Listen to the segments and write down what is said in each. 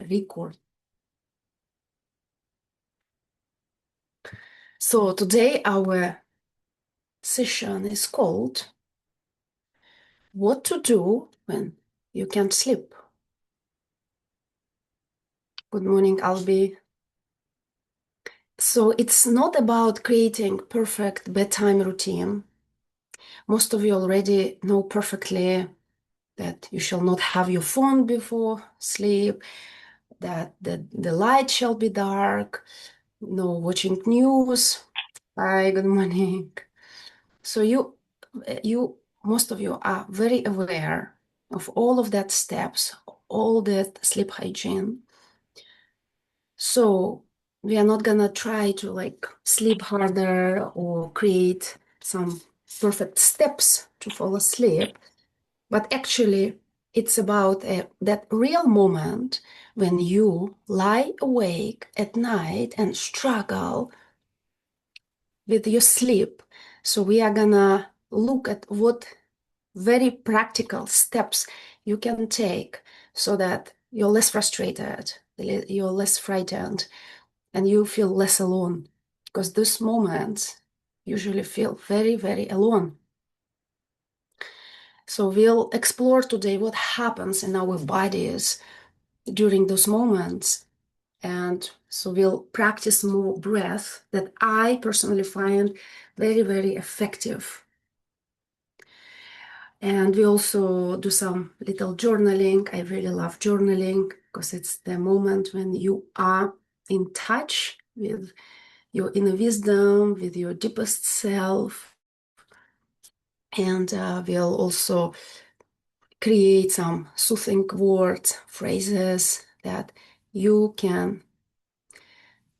Record. So today our session is called What to Do When You Can't Sleep. Good morning, Albi. So it's not about creating perfect bedtime routine. Most of you already know perfectly that you shall not have your phone before sleep, that the light shall be dark, no watching news. Hi, good morning. So most of you are very aware of all of that steps, all that sleep hygiene. So we are not gonna try to like sleep harder or create some perfect steps to fall asleep, but actually it's about that real moment when you lie awake at night and struggle with your sleep. So we are gonna look at what very practical steps you can take so that you're less frustrated, you're less frightened, and you feel less alone. Because those moments usually feel very, very alone. So we'll explore today what happens in our bodies during those moments. And so we'll practice more breath that I personally find very, very effective. And we also do some little journaling. I really love journaling because it's the moment when you are in touch with your inner wisdom, with your deepest self. And we'll also create some soothing words, phrases that you can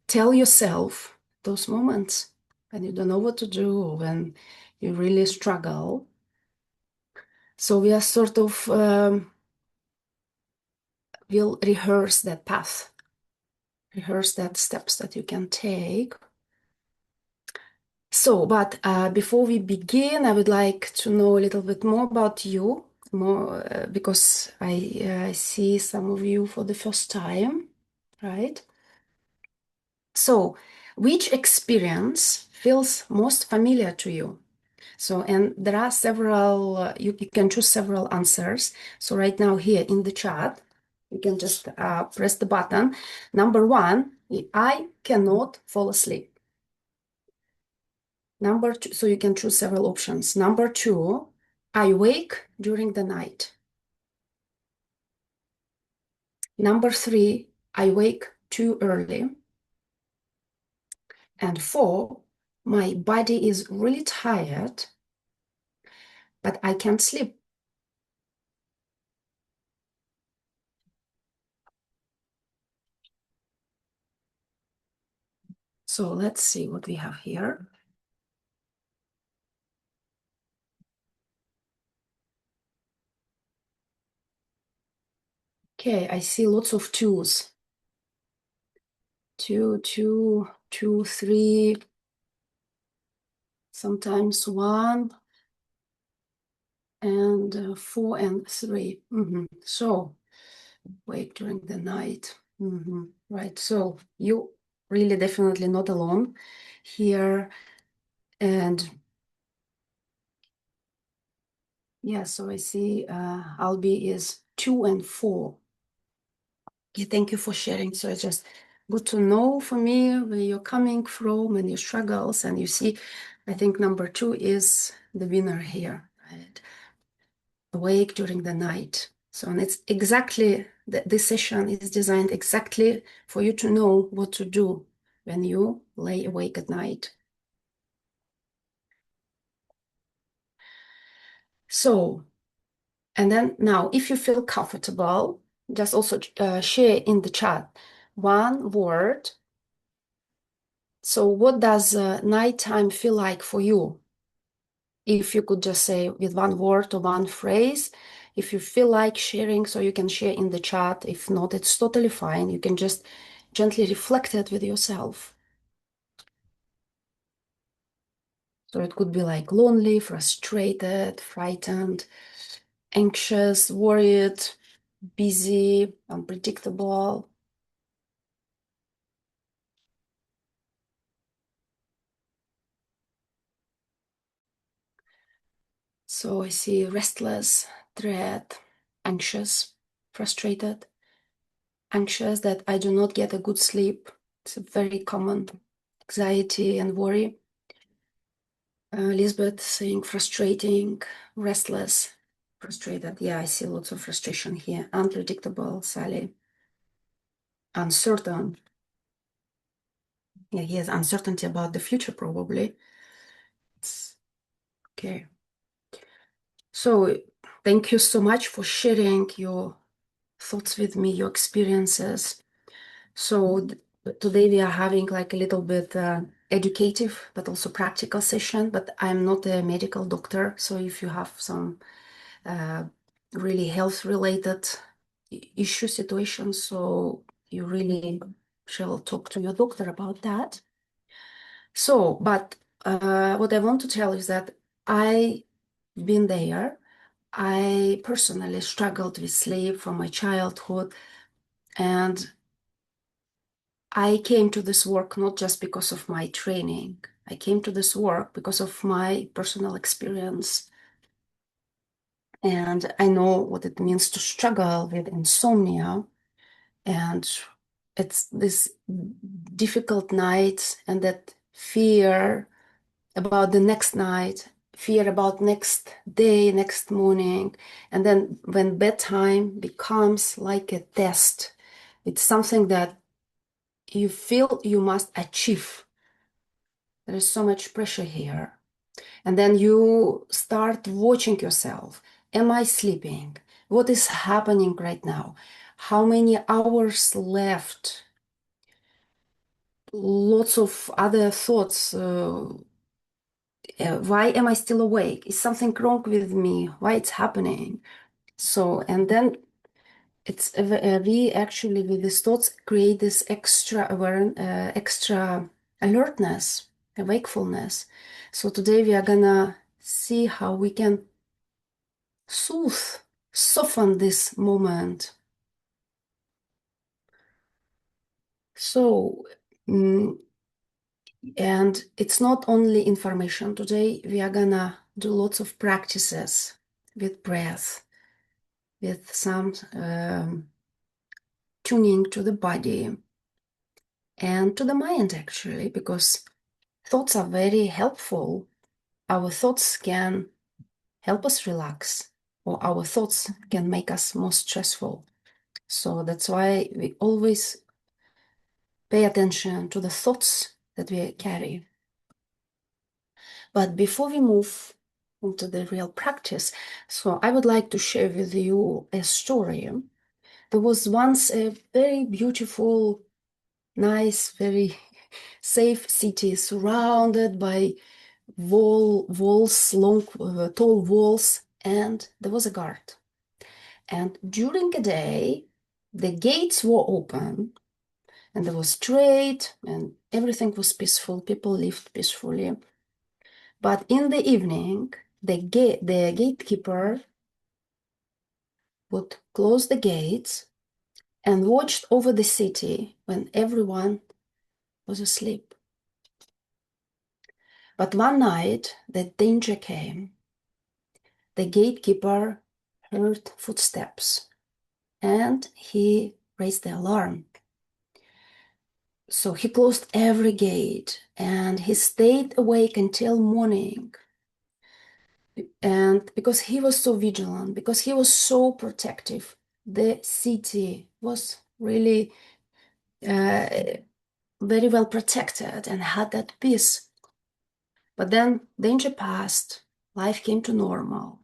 tell yourself those moments when you don't know what to do or when you really struggle. So we are sort of we'll rehearse that path, rehearse that steps that you can take. So, but before we begin, I would like to know a little bit more about you, more because I see some of you for the first time, right? So, which experience feels most familiar to you? So, and there are several, you can choose several answers. So right now here in the chat, you can just press the button. Number one, I cannot fall asleep. Number two, so you can choose several options. Number two, I wake during the night. Number three, I wake too early. And four, my body is really tired, but I can't sleep. So let's see what we have here. Okay, I see lots of twos. Two, two, two, three, sometimes one, and four and three. So wake during the night. Right. So you really definitely not alone here. And yeah, so I see Albi is 2 and 4. Okay, thank you for sharing. So it's just good to know for me where you're coming from and your struggles. And you see, I think number 2 is the winner here, right? Awake during the night. So, and it's exactly, this session is designed exactly for you to know what to do when you lay awake at night. So, and then now, if you feel comfortable, just also share in the chat one word. So what does nighttime feel like for you? If you could just say with one word or one phrase, if you feel like sharing, so you can share in the chat. If not, it's totally fine. You can just gently reflect it with yourself. So it could be like lonely, frustrated, frightened, anxious, worried, busy, unpredictable, So I see restless, dread, anxious, frustrated, anxious that I do not get a good sleep. It's a very common anxiety and worry. Lisbeth saying frustrating, restless, frustrated. Yeah, I see lots of frustration here. Unpredictable, Sally. Uncertain. Yeah, he has uncertainty about the future, probably. Okay. So thank you so much for sharing your thoughts with me, your experiences. So today we are having like a little bit educative, but also practical session, but I'm not a medical doctor. So if you have some uh, really health related issue situations, so you really shall talk to your doctor about that. So, but what I want to tell is that I've been there. I personally struggled with sleep from my childhood, and I came to this work not just because of my training. I came to this work because of my personal experience. And I know what it means to struggle with insomnia. And it's this difficult night and that fear about the next night, fear about next day, next morning. And then when bedtime becomes like a test, it's something that you feel you must achieve. There is so much pressure here. And then you start watching yourself. Am I sleeping? What is happening right now? How many hours left? Lots of other thoughts. Why am I still awake? Is something wrong with me? Why it's happening? So, and then we actually with these thoughts create this extra awareness, extra alertness, wakefulness. So today we are gonna see how we can soothe, soften this moment. So, and it's not only information. Today we are gonna do lots of practices with breath, with some tuning to the body and to the mind, actually, because thoughts are very helpful. Our thoughts can help us relax, or our thoughts can make us more stressful. So that's why we always pay attention to the thoughts that we carry. But before we move into the real practice, so I would like to share with you a story. There was once a very beautiful, nice, very safe city surrounded by walls, long, tall walls, and there was a guard. And during the day, the gates were open, and there was trade, and everything was peaceful. People lived peacefully. But in the evening, the gatekeeper would close the gates and watched over the city when everyone was asleep. But one night, the danger came. The gatekeeper heard footsteps and he raised the alarm. So he closed every gate and he stayed awake until morning. And because he was so vigilant, because he was so protective, the city was really very well protected and had that peace. But then danger passed, life came to normal,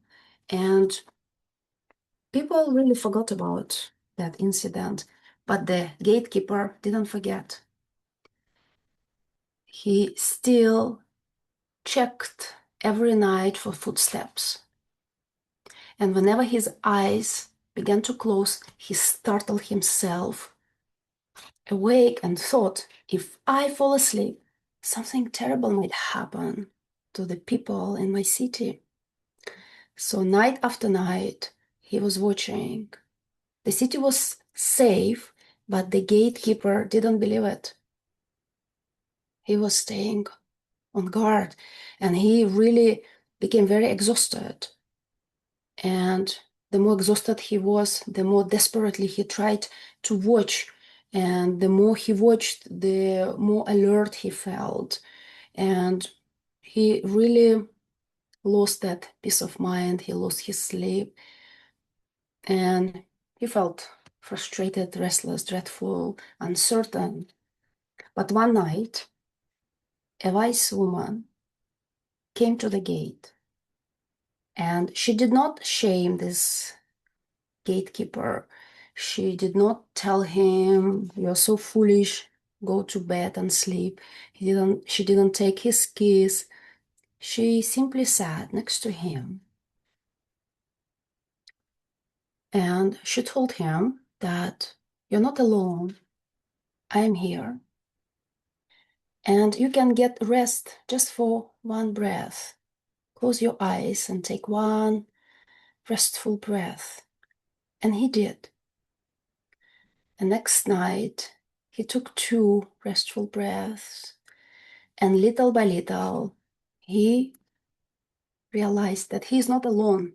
and people really forgot about that incident. But the gatekeeper didn't forget. He still checked every night for footsteps. And whenever his eyes began to close, he startled himself awake and thought, if I fall asleep, something terrible might happen to the people in my city. So night after night, he was watching. The city was safe, but the gatekeeper didn't believe it. He was staying on guard, and he really became very exhausted. And the more exhausted he was, the more desperately he tried to watch. And the more he watched, the more alert he felt. And he really lost that peace of mind. He lost his sleep. And he felt frustrated, restless, dreadful, uncertain. But one night, a wise woman came to the gate, and she did not shame this gatekeeper. She did not tell him, "You're so foolish, go to bed and sleep." She didn't take his keys. She simply sat next to him, and she told him that you're not alone. I'm here. And you can get rest just for one breath. Close your eyes and take one restful breath. And he did. The next night, he took two restful breaths, and little by little, he realized that he is not alone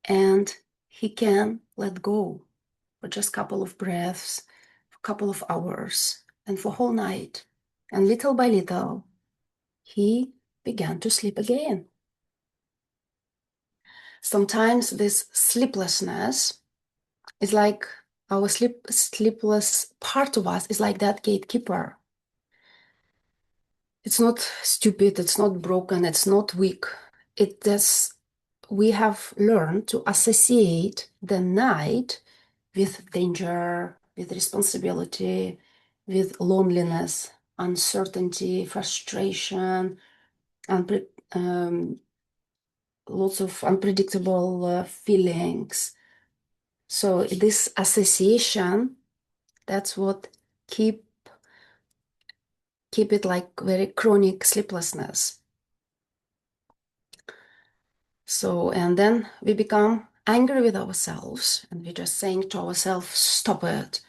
and he can let go for just a couple of breaths, a couple of hours, and for whole night. And little by little, he began to sleep again. Sometimes this sleeplessness is like our sleepless part of us is like that gatekeeper. It's not stupid, it's not broken, it's not weak. It just we have learned to associate the night with danger, with responsibility, with loneliness, uncertainty, frustration, lots of unpredictable feelings. So this association, that's what keep it like very chronic sleeplessness. So, and then we become angry with ourselves and we're just saying to ourselves, "Stop it,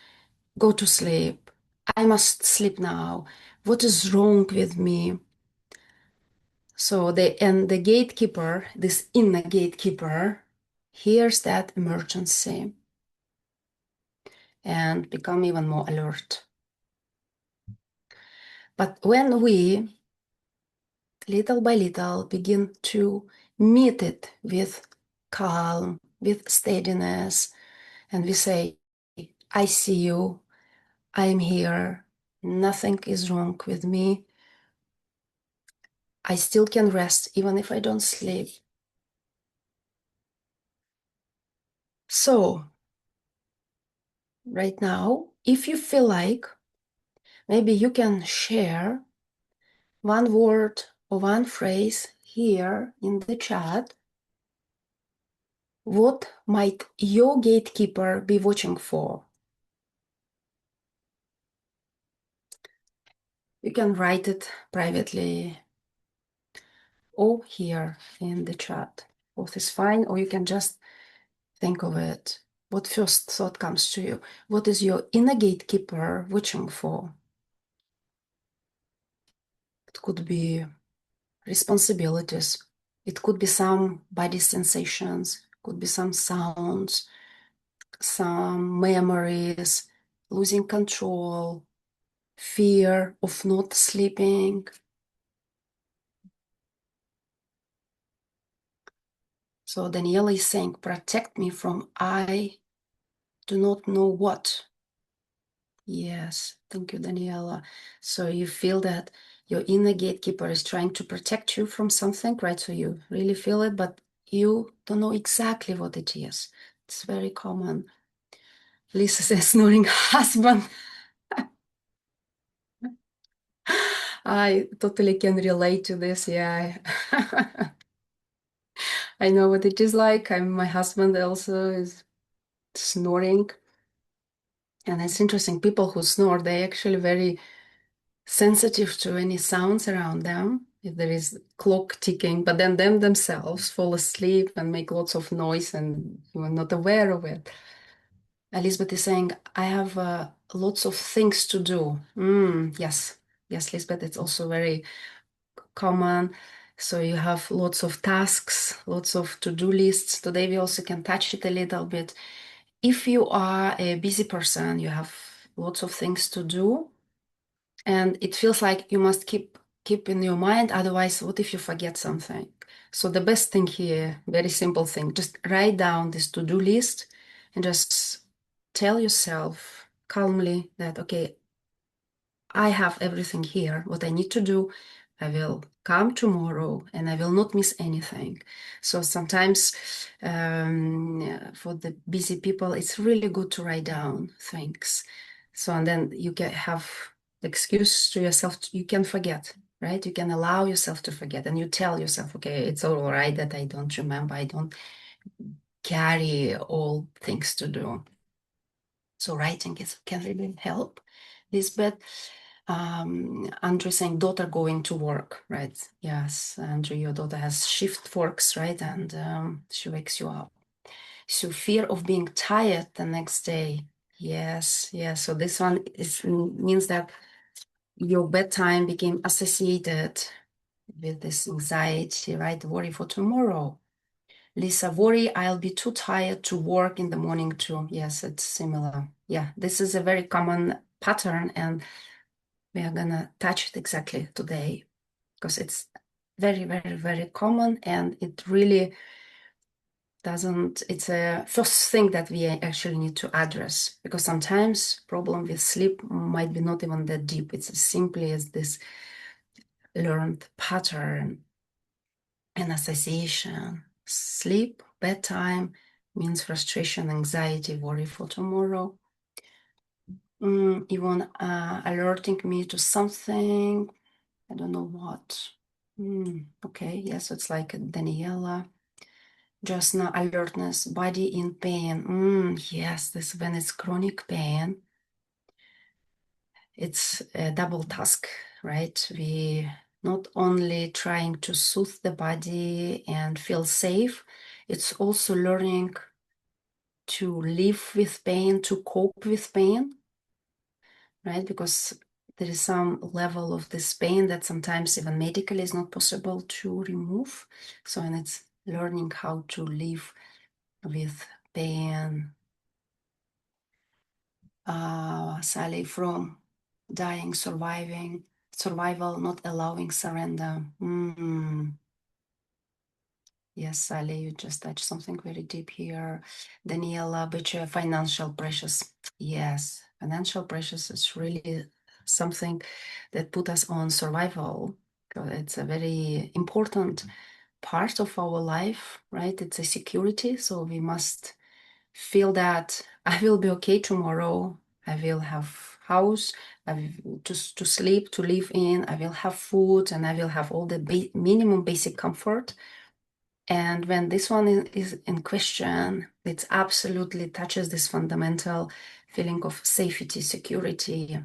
go to sleep. I must sleep now. What is wrong with me?" So the gatekeeper, this inner gatekeeper, hears that emergency and become even more alert. But when we little by little begin to meet it with calm, with steadiness, and we say, "I see you, I'm here, nothing is wrong with me, I still can rest even if I don't sleep." So, right now, if you feel like, maybe you can share one word or one phrase here in the chat. What might your gatekeeper be watching for? You can write it privately or here in the chat. Both is fine, or you can just think of it. What first thought comes to you? What is your inner gatekeeper watching for? It could be responsibilities. It could be some body sensations, could be some sounds, some memories, losing control, fear of not sleeping. So Daniela is saying, "Protect me from I do not know what." Yes, thank you, Daniela. So you feel that your inner gatekeeper is trying to protect you from something, right? So you really feel it, but you don't know exactly what it is. It's very common. Lisa says, "Snoring husband." I totally can relate to this. Yeah, I know what it is like. My husband also is snoring. And it's interesting, people who snore, they actually very sensitive to any sounds around them. If there is clock ticking, but then them themselves fall asleep and make lots of noise and you are not aware of it. Elizabeth is saying, "I have lots of things to do." Yes, Lisbeth, it's also very common. So you have lots of tasks, lots of to-do lists. Today we also can touch it a little bit. If you are a busy person, you have lots of things to do, and it feels like you must keep in your mind, otherwise what if you forget something? So the best thing here, very simple thing, just write down this to-do list and just tell yourself calmly that, okay, I have everything here, what I need to do. I will come tomorrow and I will not miss anything. So sometimes for the busy people, it's really good to write down things. So, and then you can have the excuse to yourself, you can forget, right? You can allow yourself to forget and you tell yourself, okay, it's all right that I don't remember, I don't carry all things to do. So writing can really help. Lisbeth, Andrew saying daughter going to work, right? Yes, Andrew, your daughter has shift works, right? And she wakes you up. So fear of being tired the next day. Yes, yes. So this one means that your bedtime became associated with this anxiety, right? Worry for tomorrow. Lisa, worry, I'll be too tired to work in the morning too. Yes, it's similar. Yeah, this is a very common pattern, and we are gonna touch it exactly today because it's very, very, very common, and it really doesn't, it's a first thing that we actually need to address, because sometimes problem with sleep might be not even that deep. It's as simply as this learned pattern and association. Sleep, bedtime means frustration, anxiety, worry for tomorrow. Even alerting me to something, I don't know what. Okay, yes, it's like Daniela. Just now, alertness, body in pain. Yes, this when it's chronic pain, it's a double task, right? We not only trying to soothe the body and feel safe, it's also learning to live with pain, to cope with pain, right? Because there is some level of this pain that sometimes even medically is not possible to remove. So, and it's learning how to live with pain. Sally, from dying, surviving, survival, not allowing surrender. Yes, Sally, you just touched something very deep here. Daniela, but financial pressures. Yes, financial pressures is really something that put us on survival. It's a very important part of our life, right? It's a security, so we must feel that I will be okay tomorrow. I will have house, I will to sleep, to live in. I will have food, and I will have all the minimum basic comfort. And when this one is in question, it absolutely touches this fundamental feeling of safety, security.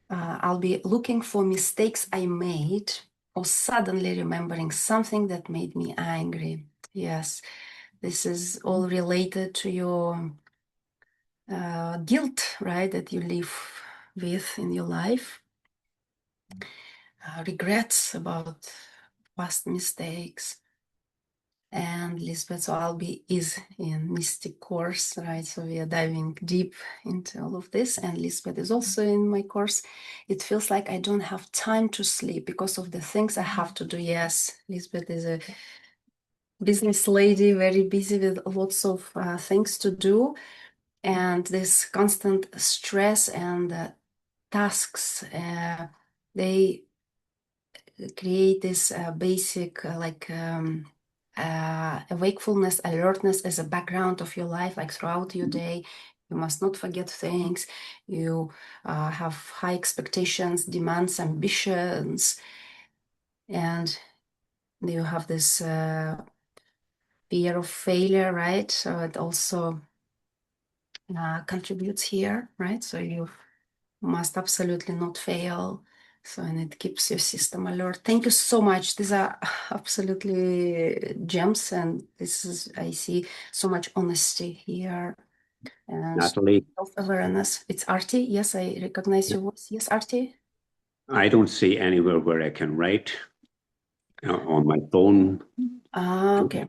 I'll be looking for mistakes I made, or suddenly remembering something that made me angry. Yes, this is all related to your guilt, right, that you live with in your life. Regrets about past mistakes. And Lisbeth, so I'll be is in Mystic course, right? So we are diving deep into all of this. And Lisbeth is also in my course. It feels like I don't have time to sleep because of the things I have to do. Yes, Lisbeth is a business lady, very busy with lots of things to do. And this constant stress and tasks, they create this basic wakefulness, alertness as a background of your life, like throughout your day. You must not forget things. You have high expectations, demands, ambitions, and you have this fear of failure, right? So it also contributes here, right? So you must absolutely not fail. So, and it keeps your system alert. Thank you so much. These are absolutely gems, and this is, I see so much honesty here and Natalie, self-awareness. It's Artie. Yes, I recognize your voice. Yes, Artie. I don't see anywhere where I can write. on my phone. Okay.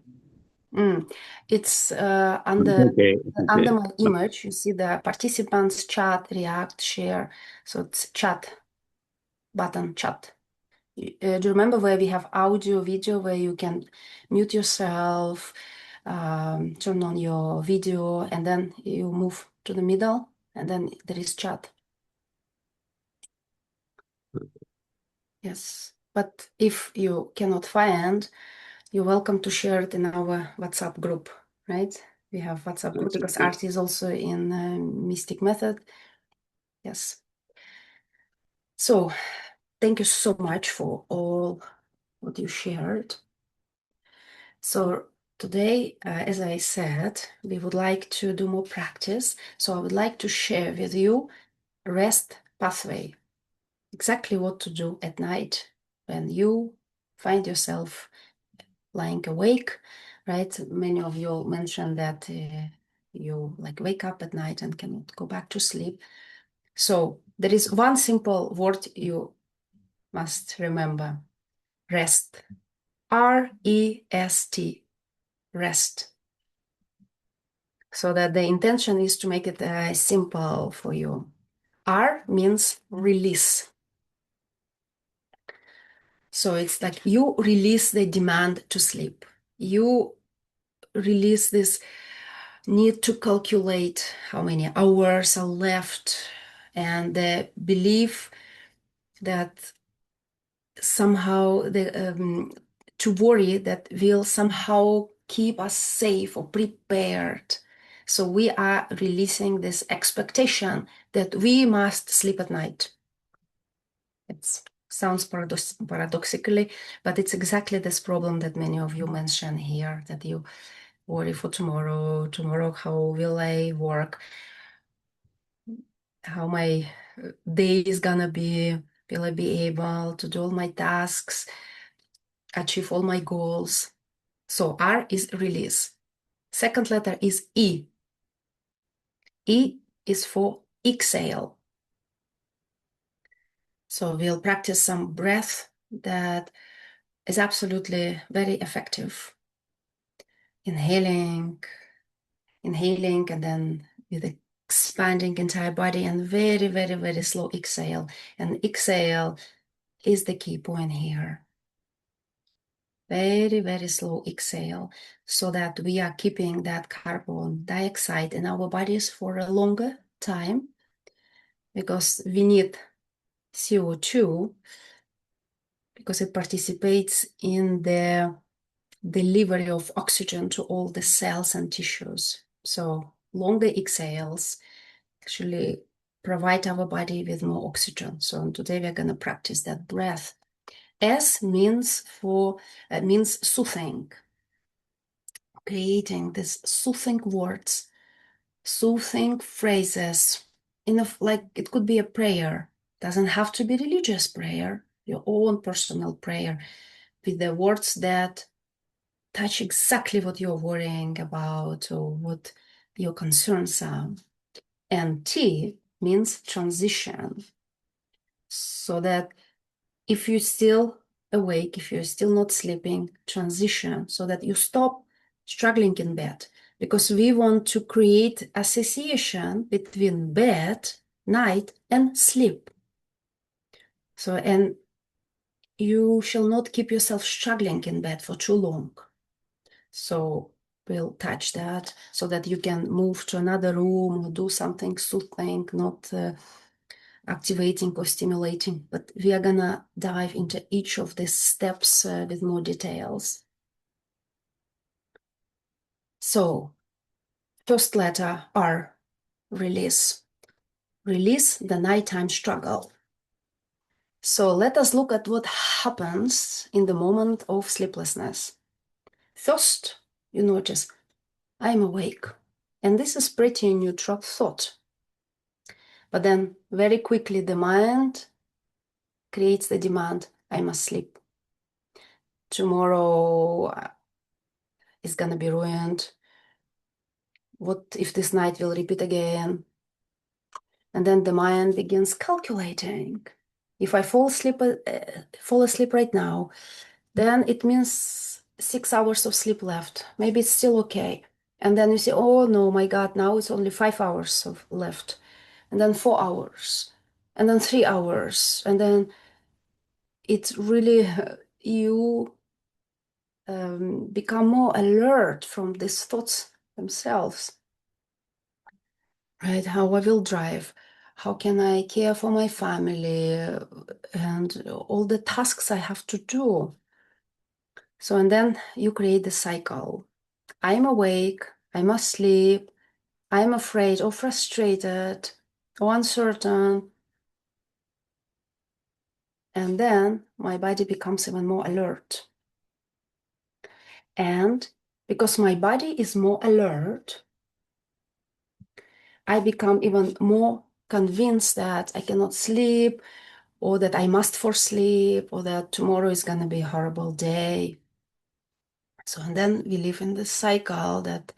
It's under Okay, under okay. my image. You see the participants chat, react, share. So it's chat button, chat. Do you remember where we have audio, video, where you can mute yourself, turn on your video, and then you move to the middle, and then there is chat. Yes. But if you cannot find, you're welcome to share it in our WhatsApp group, right? We have WhatsApp group That's because okay. Art is also in Mystic Method. Yes. So thank you so much for all what you shared. So today, as I said, we would like to do more practice. So I would like to share with you rest pathway, exactly what to do at night when you find yourself lying awake, right? Many of you mentioned that you like wake up at night and cannot go back to sleep. So there is one simple word you must remember: rest. R-E-S-T, rest. So that the intention is to make it simple for you. R means release. So it's like you release the demand to sleep. You release this need to calculate how many hours are left and the belief that somehow to worry that will somehow keep us safe or prepared. So we are releasing this expectation that we must sleep at night. It sounds paradoxically, but it's exactly this problem that many of you mention here, that you worry for tomorrow, how will I work, how my day is gonna be, will I be able to do all my tasks, achieve all my goals. So R is release. Second letter is E. E is for exhale. So we'll practice some breath that is absolutely very effective. Inhaling, inhaling, and then with expanding entire body, and very, very, very slow exhale. And exhale is the key point here. Very, very slow exhale, so that we are keeping that carbon dioxide in our bodies for a longer time, because we need CO2 because it participates in the delivery of oxygen to all the cells and tissues. So longer exhales actually provide our body with more oxygen. So today we're going to practice that breath. S means means soothing, creating these soothing words, soothing phrases. Like it could be a prayer, doesn't have to be religious prayer, your own personal prayer, with the words that touch exactly what you're worrying about or what your concerns are. And T means transition, so that if you're still awake, if you're still not sleeping, transition, so that you stop struggling in bed. Because we want to create association between bed, night, and sleep. So, and you shall not keep yourself struggling in bed for too long. So we'll touch that so that you can move to another room or do something soothing, not activating or stimulating. But we are gonna dive into each of these steps with more details. So first letter R, release. Release the nighttime struggle. So let us look at what happens in the moment of sleeplessness. First, you notice, I'm awake. And this is pretty neutral thought. But then very quickly the mind creates the demand, I must sleep. Tomorrow is gonna be ruined. What if this night will repeat again? And then the mind begins calculating. If I fall asleep right now, then it means 6 hours of sleep left. Maybe it's still okay. And then you say, oh no, my God, now it's only 5 hours of left. And then 4 hours. And then 3 hours. And then it's really, you become more alert from these thoughts themselves, right? How I will drive. How can I care for my family and all the tasks I have to do? So, and then you create the cycle. I'm awake, I'm asleep, I'm afraid or frustrated or uncertain. And then my body becomes even more alert. And because my body is more alert, I become even more convinced that I cannot sleep, or that I must for sleep, or that tomorrow is going to be a horrible day. So, and then we live in this cycle that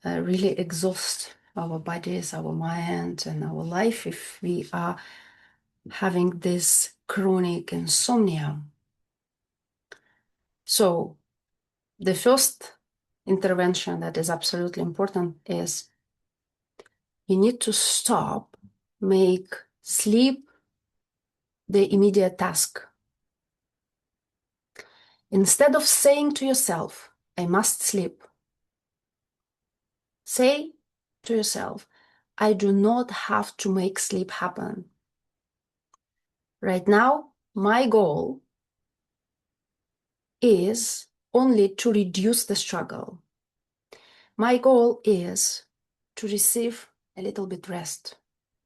really exhausts our bodies, our mind, and our life if we are having this chronic insomnia. So, the first intervention that is absolutely important is you need to stop, make sleep the immediate task. Instead of saying to yourself, I must sleep, say to yourself, I do not have to make sleep happen. Right now, my goal is only to reduce the struggle. My goal is to receive a little bit rest,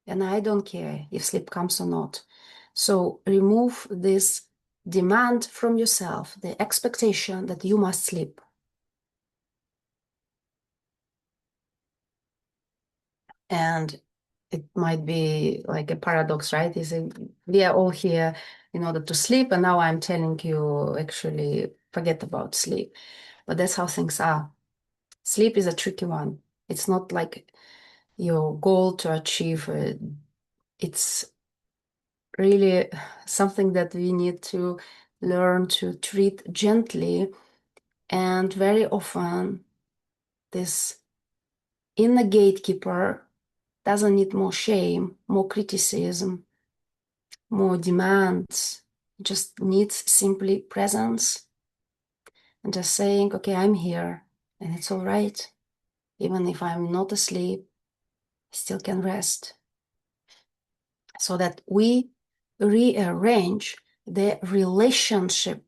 and I don't care if sleep comes or not. So remove this demand from yourself, the expectation that you must sleep. And it might be like a paradox, right? We are all here in order to sleep, and now I'm telling you actually forget about sleep. But that's how things are. Sleep is a tricky one. It's not like your goal to achieve. It's really something that we need to learn to treat gently. And very often, this inner gatekeeper doesn't need more shame, more criticism, more demands. It just needs simply presence and just saying, okay, I'm here and it's all right. Even if I'm not asleep, I still can rest. So that we rearrange the relationship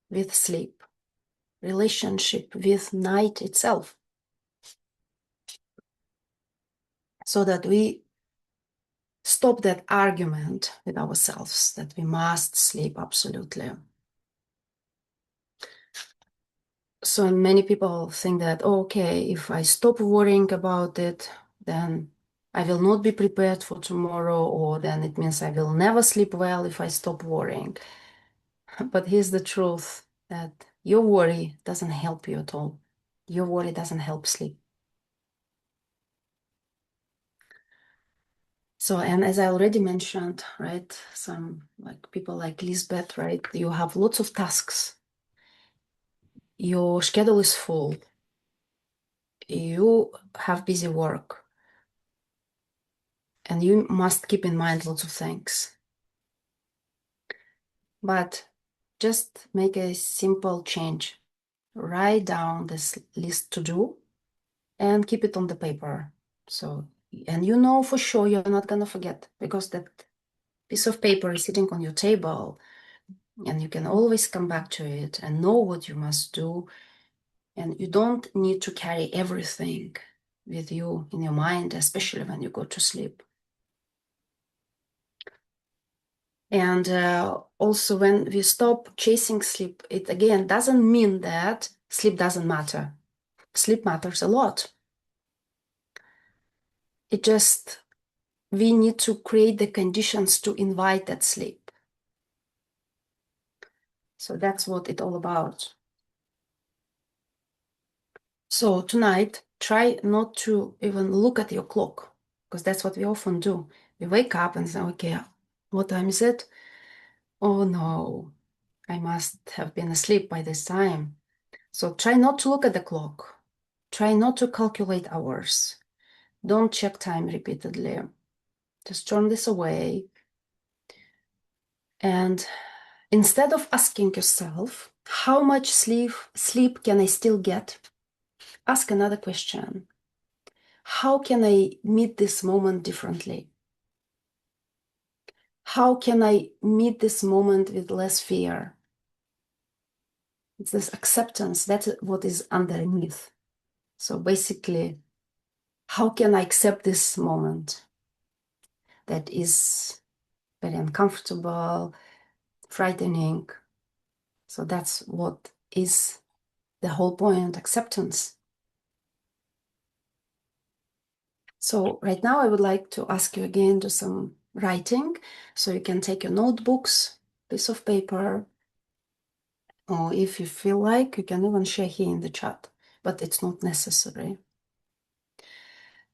with sleep, relationship with night itself, so that we stop that argument with ourselves that we must sleep absolutely. So many people think that, oh, okay, if I stop worrying about it, then I will not be prepared for tomorrow, or then it means I will never sleep well if I stop worrying. But here's the truth, that your worry doesn't help you at all. Your worry doesn't help sleep. So, and as I already mentioned, right, some like people like Lisbeth, right, you have lots of tasks. Your schedule is full. You have busy work. And you must keep in mind lots of things. But just make a simple change. Write down this list to do and keep it on the paper. So, and you know for sure you're not gonna forget, because that piece of paper is sitting on your table and you can always come back to it and know what you must do. And you don't need to carry everything with you in your mind, especially when you go to sleep. And also, when we stop chasing sleep, it again doesn't mean that sleep doesn't matter. Sleep matters a lot. It just, we need to create the conditions to invite that sleep. So that's what it's all about. So tonight, try not to even look at your clock, because that's what we often do. We wake up and say, okay, what time is it? Oh no, I must have been asleep by this time. So try not to look at the clock. Try not to calculate hours. Don't check time repeatedly. Just turn this away. And instead of asking yourself, how much sleep can I still get? Ask another question. How can I meet this moment differently? How can I meet this moment with less fear? It's this acceptance. That's what is underneath. So basically, how can I accept this moment that is very uncomfortable, frightening? So that's what is the whole point, acceptance. So right now I would like to ask you again to some writing. So you can take your notebooks, piece of paper, or if you feel like, you can even share here in the chat, but it's not necessary.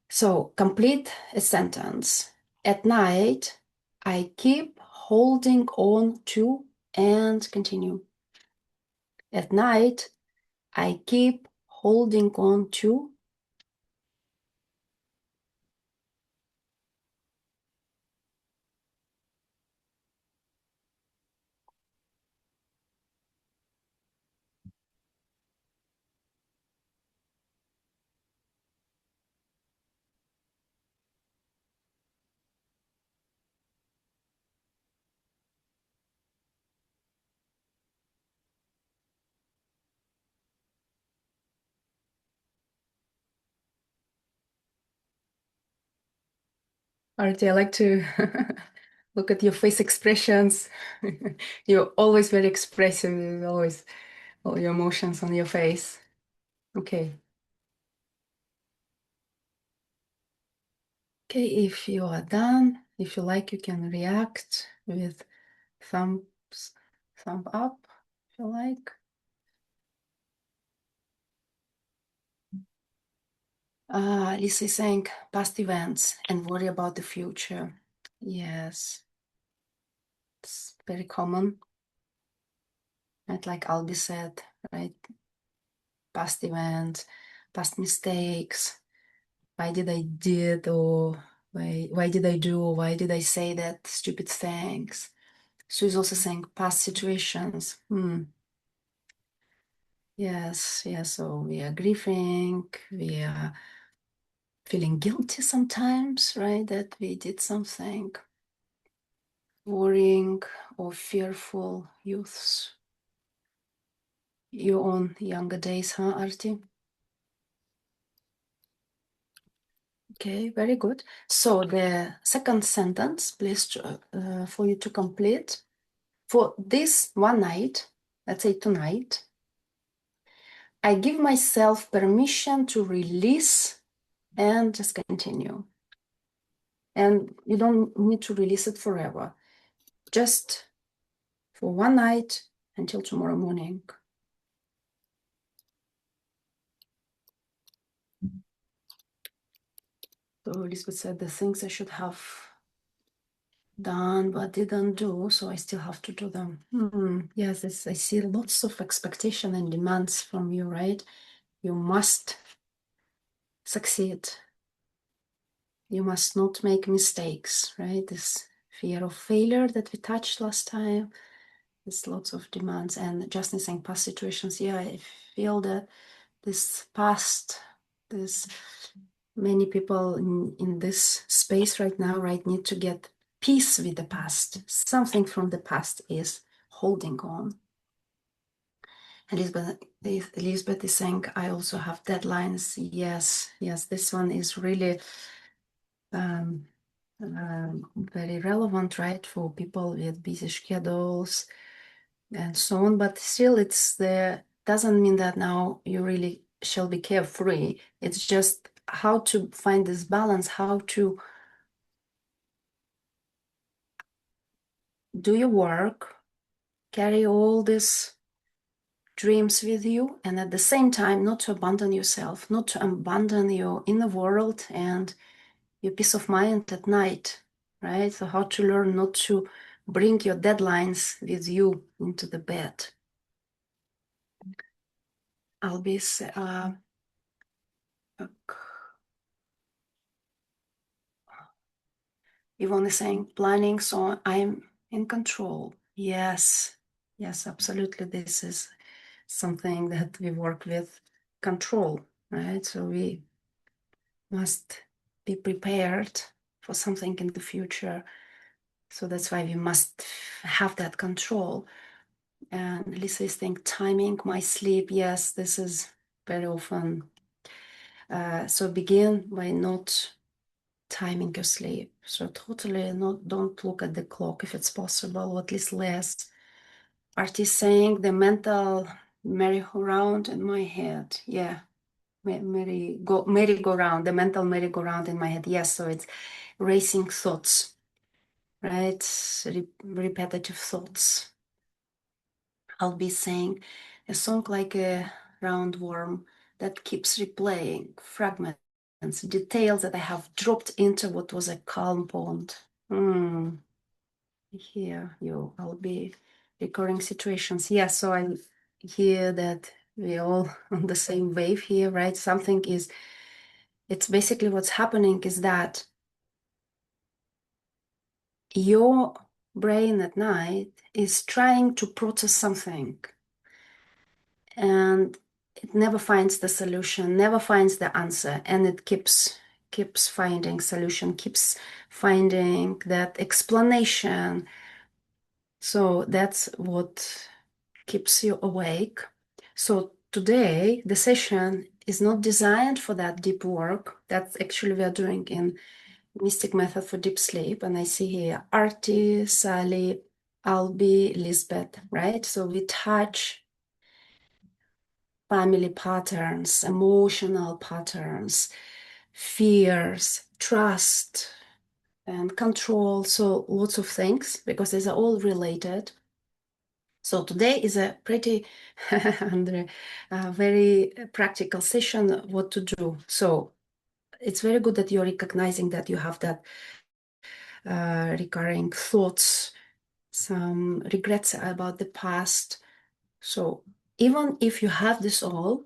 So complete a sentence. At night, I keep holding on to and continue. At night, I keep holding on to. Artie, I like to look at your face expressions. You're always very expressive, there's always all your emotions on your face. Okay. Okay, if you are done, if you like, you can react with thumbs, thumb up, if you like. Lisa is saying past events and worry about the future. Yes, it's very common. Right, like Albi said, right? Past events, past mistakes. Why did I did or why did I do or why did I say that stupid things? So he's also saying past situations. Yes, yes. So we are grieving, we are feeling guilty sometimes, right? That we did something, worrying or fearful youths. Your own younger days, huh, Artie? Okay, very good. So the second sentence, please, for you to complete. For this one night, let's say tonight, I give myself permission to release and just continue. And you don't need to release it forever. Just for one night until tomorrow morning. So Elizabeth said the things I should have done but didn't do, so I still have to do them. Yes, I see lots of expectation and demands from you, right? You must succeed. You must not make mistakes, right? This fear of failure that we touched last time. There's lots of demands and just in saying past situations. Yeah, I feel that this past, this many people in this space right now, right, need to get peace with the past. Something from the past is holding on. Elizabeth is saying, I also have deadlines. Yes, yes, this one is really very relevant, right, for people with busy schedules and so on. But still, doesn't mean that now you really shall be carefree. It's just how to find this balance, how to do your work, carry all these dreams with you, and at the same time, not to abandon yourself, not to abandon your inner world and your peace of mind at night, right? So how to learn not to bring your deadlines with you into the bed. I'll be Yvonne is saying planning, so I'm in control. Yes, yes, absolutely. This is something that we work with, control, right? So we must be prepared for something in the future. So that's why we must have that control. And Lisa is saying timing my sleep. Yes, this is very often. So begin by not timing your sleep. So totally don't look at the clock if it's possible, or at least less. Artie saying the mental merry-go-round in my head. Yeah, merry-go-round, the mental merry-go-round in my head. Yes, so it's racing thoughts, right? Repetitive thoughts. I'll be saying a song like a roundworm that keeps replaying fragments, details that I have dropped into what was a calm pond. Here I'll be recurring situations. Yeah, so I hear that we're all on the same wave here, right? It's basically what's happening is that your brain at night is trying to process something, and it never finds the solution, never finds the answer, and it keeps finding solution, keeps finding that explanation. So that's what keeps you awake. So today the session is not designed for that deep work. That's actually we are doing in Mystic Method for Deep Sleep. And I see here Artie, Sally, Albi, Lisbeth, right? So we touch family patterns, emotional patterns, fears, trust, and control. So lots of things, because these are all related. So today is a pretty Andre, very practical session, what to do. So it's very good that you're recognizing that you have that recurring thoughts, some regrets about the past. So even if you have this all,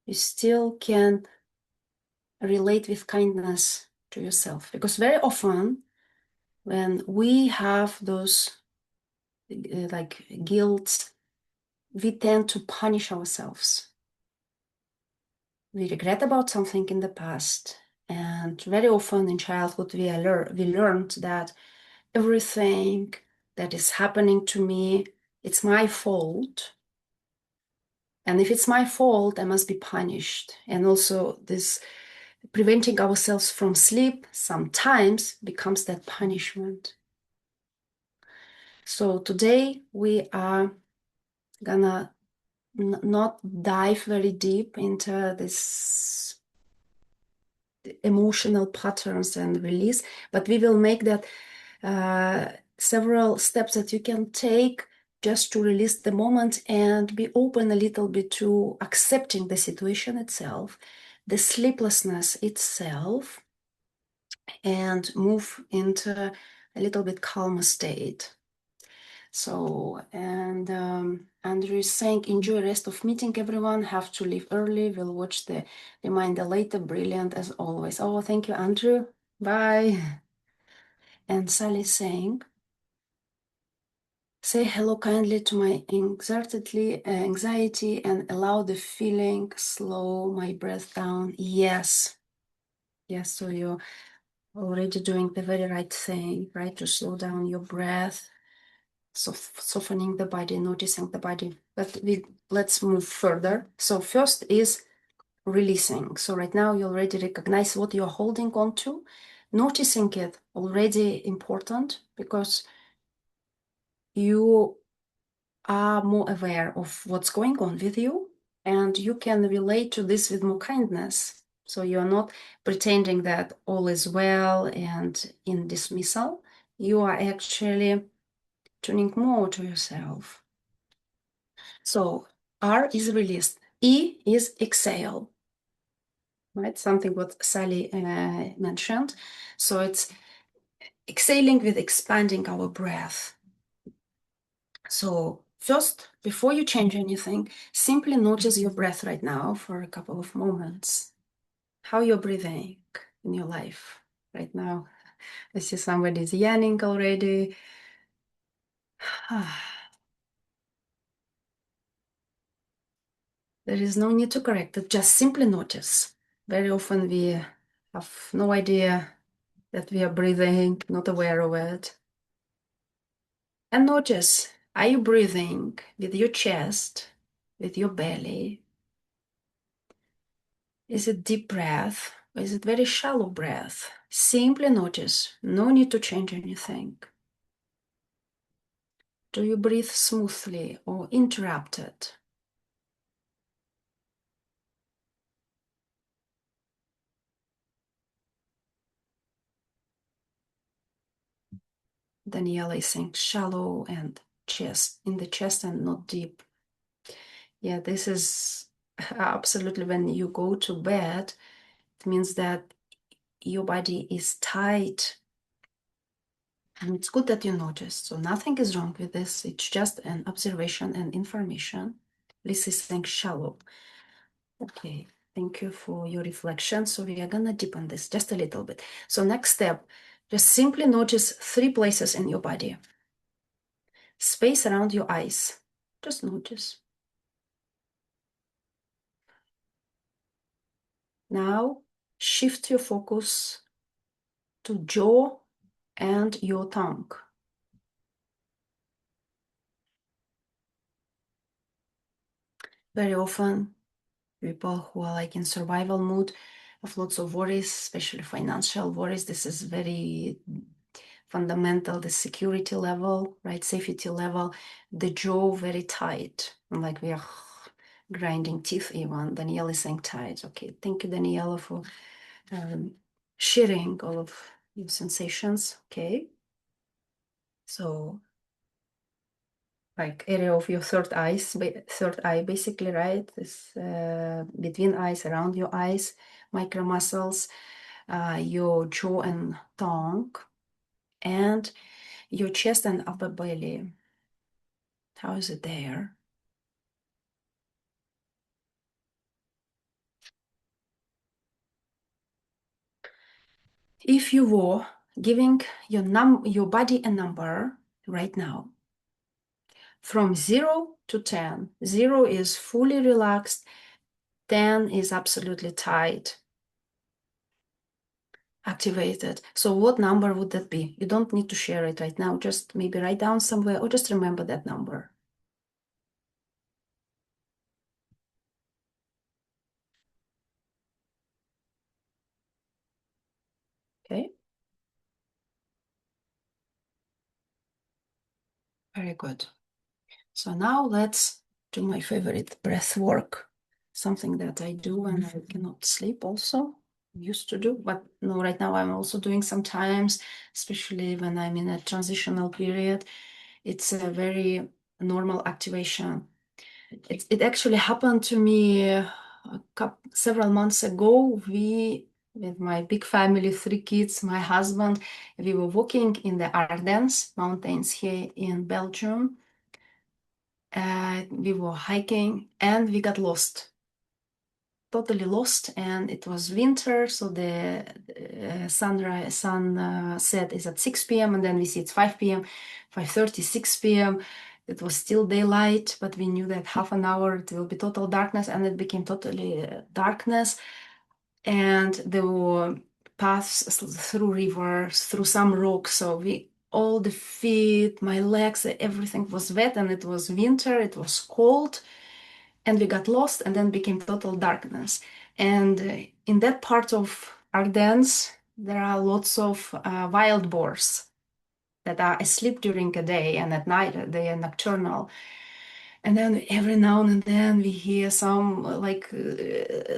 you still can relate with kindness to yourself. Because very often when we have those like guilt, we tend to punish ourselves. We regret about something in the past. And very often in childhood, we learned that everything that is happening to me, it's my fault. And if it's my fault, I must be punished. And also this preventing ourselves from sleep sometimes becomes that punishment. So today we are gonna not dive very deep into this emotional patterns and release, but we will make that several steps that you can take just to release the moment and be open a little bit to accepting the situation itself, the sleeplessness itself, and move into a little bit calmer state. So, and Andrew is saying, enjoy rest of meeting, everyone. Have to leave early. We'll watch the reminder later. Brilliant as always. Oh, thank you, Andrew. Bye. And Sally saying, say hello kindly to my anxiety and allow the feeling, slow my breath down. Yes. Yes, so you're already doing the very right thing, right? To slow down your breath. Softening the body, noticing the body. But let's move further. So first is releasing. So right now you already recognize what you're holding on to. Noticing it already important, because you are more aware of what's going on with you, and you can relate to this with more kindness. So you're not pretending that all is well and in dismissal. You are actually tuning more to yourself. So R is released. E is exhale, right? Something what Sally mentioned. So it's exhaling with expanding our breath. So first, before you change anything, simply notice your breath right now for a couple of moments. How you're breathing in your life right now. I see somebody's yawning already. There is no need to correct it, just simply notice. Very often we have no idea that we are breathing, not aware of it. And notice, are you breathing with your chest, with your belly? Is it deep breath or is it very shallow breath? Simply notice, no need to change anything. Do you breathe smoothly or interrupted? Daniela is saying shallow and chest, in the chest and not deep. Yeah, this is absolutely when you go to bed, it means that your body is tight. And it's good that you noticed. So nothing is wrong with this. It's just an observation and information. This is saying shallow. Okay, thank you for your reflection. So we are gonna deepen this just a little bit. So next step, just simply notice 3 places in your body. Space around your eyes. Just notice. Now shift your focus to jaw and your tongue. Very often, people who are like in survival mode have lots of worries, especially financial worries. This is very fundamental, the security level, right? Safety level, the jaw very tight, like we are grinding teeth even. Danielle is saying tight. Okay, thank you, Daniela, for sharing all of your sensations. Okay, so like area of your third eye, basically, right? This between eyes, around your eyes, micro muscles, your jaw and tongue, and your chest and upper belly. How is it there? If you were giving your body a number right now, from 0 to 10, 0 is fully relaxed, 10 is absolutely tight, activated. So what number would that be? You don't need to share it right now. Just maybe write down somewhere or just remember that number. Okay. Very good. So now let's do my favorite breath work, something that I do when I cannot sleep also. Used to do, but no, right now I'm also doing sometimes, especially when I'm in a transitional period. It's a very normal activation. It actually happened to me several months ago. With my big family, 3 kids, my husband, we were walking in the Ardennes mountains here in Belgium. We were hiking and we got lost, totally lost, and it was winter, so the sunset is at 6 p.m. and then we see it's 5 p.m, 5:30, 6 p.m. It was still daylight, but we knew that half an hour it will be total darkness, and it became totally darkness. And there were paths through rivers, through some rocks, so we all the feet, my legs, everything was wet, and it was winter, it was cold, and we got lost, and then became total darkness. And in that part of Ardennes, there are lots of wild boars that are asleep during the day, and at night they are nocturnal. And then every now and then we hear some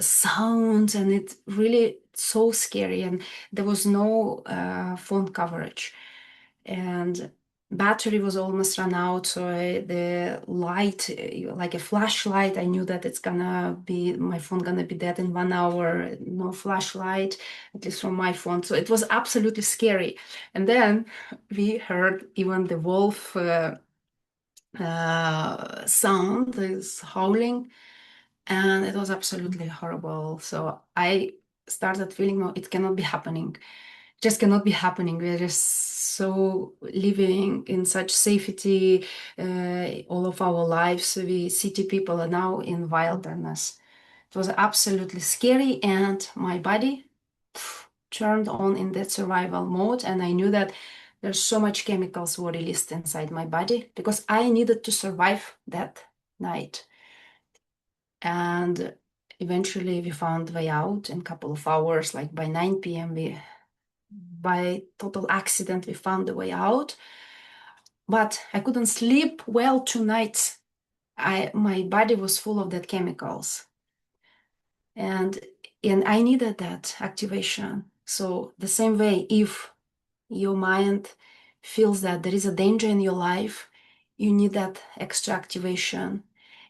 sounds, and it's really so scary. And there was no phone coverage. And battery was almost run out, so the light, like a flashlight, I knew that it's gonna be my phone gonna be dead in 1 hour. No flashlight, at least from my phone. So it was absolutely scary. And then we heard even the wolf sound, this howling, and it was absolutely horrible. So I started feeling, no, it cannot be happening. Just cannot be happening. We're just so living in such safety all of our lives. We city people are now in wilderness. It was absolutely scary, and my body turned on in that survival mode, and I knew that there's so much chemicals were released inside my body because I needed to survive that night. And eventually we found way out in a couple of hours, like by 9 p.m. we by total accident we found the way out, but I couldn't sleep well 2 nights. My body was full of that chemicals, and I needed that activation. So the same way, if your mind feels that there is a danger in your life, you need that extra activation,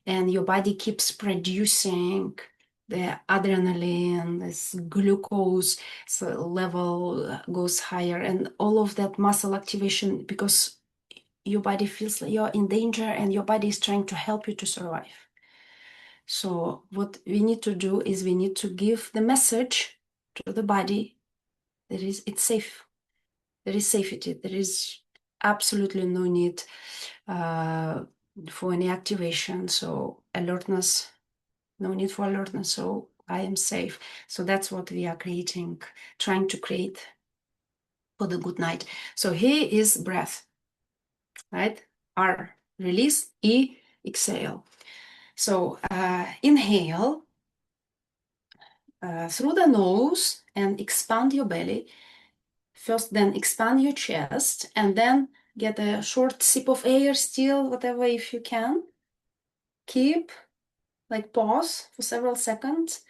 and your body keeps producing the adrenaline, this glucose, so level goes higher, and all of that muscle activation because your body feels like you're in danger and your body is trying to help you to survive. So what we need to do is we need to give the message to the body that it's safe. There is safety. There is absolutely no need uh, for any activation. So alertness, no need for alertness. So I am safe. So that's what we are creating, trying to create for the good night. So here is breath, right? R, release, E, exhale. So inhale through the nose and expand your belly. First, then expand your chest, and then get a short sip of air still, whatever, if you can. Keep, like pause for several seconds,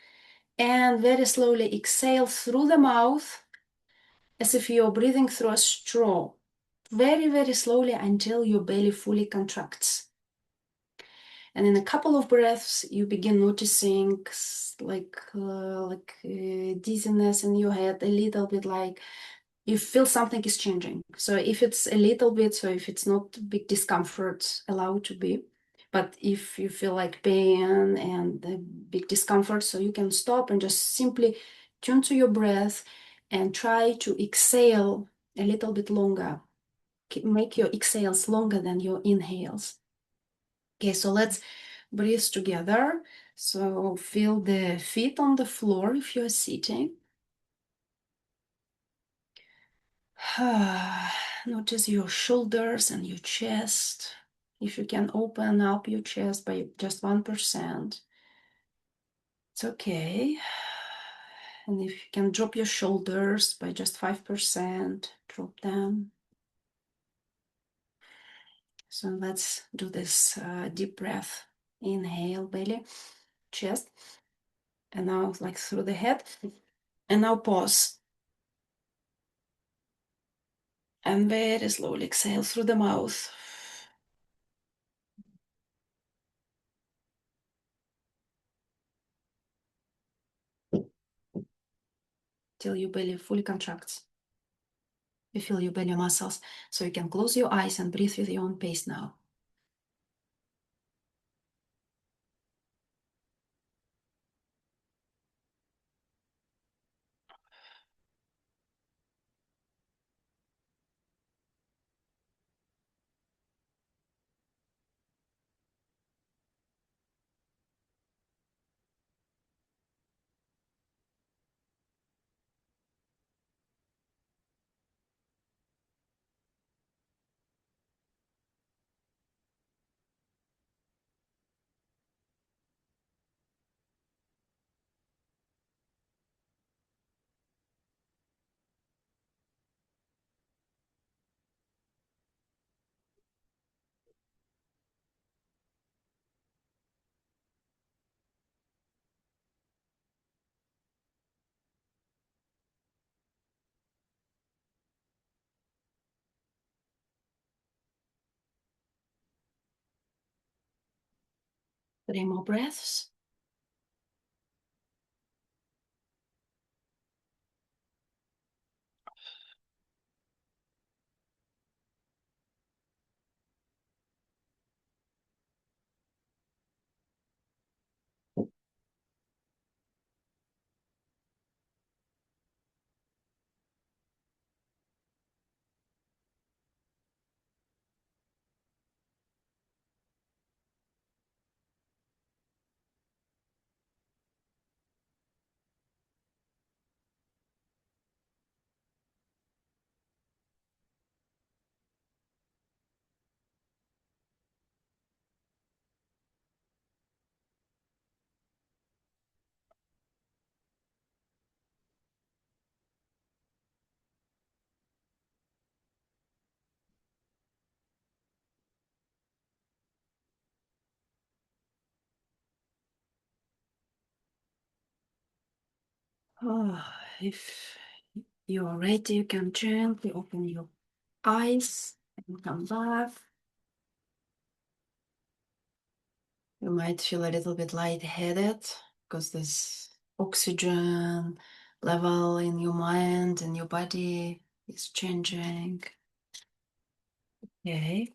and very slowly exhale through the mouth as if you're breathing through a straw. Very, very slowly until your belly fully contracts. And in a couple of breaths, you begin noticing dizziness in your head, a little bit like you feel something is changing. So if it's a little bit, so if it's not big discomfort, allow it to be. But if you feel like pain and a big discomfort, so you can stop and just simply tune to your breath and try to exhale a little bit longer. Make your exhales longer than your inhales. Okay, so let's breathe together. So feel the feet on the floor if you're sitting. Notice your shoulders and your chest. If you can open up your chest by just 1%, it's okay. And if you can drop your shoulders by just 5%, drop them. So let's do this deep breath. Inhale, belly, chest, and now like through the head. And now pause. And very slowly exhale through the mouth. Till your belly fully contracts. You feel your belly muscles, so you can close your eyes and breathe with your own pace now. Three more breaths. If you're ready, you can gently open your eyes and come back. You might feel a little bit lightheaded because this oxygen level in your mind and your body is changing. Okay.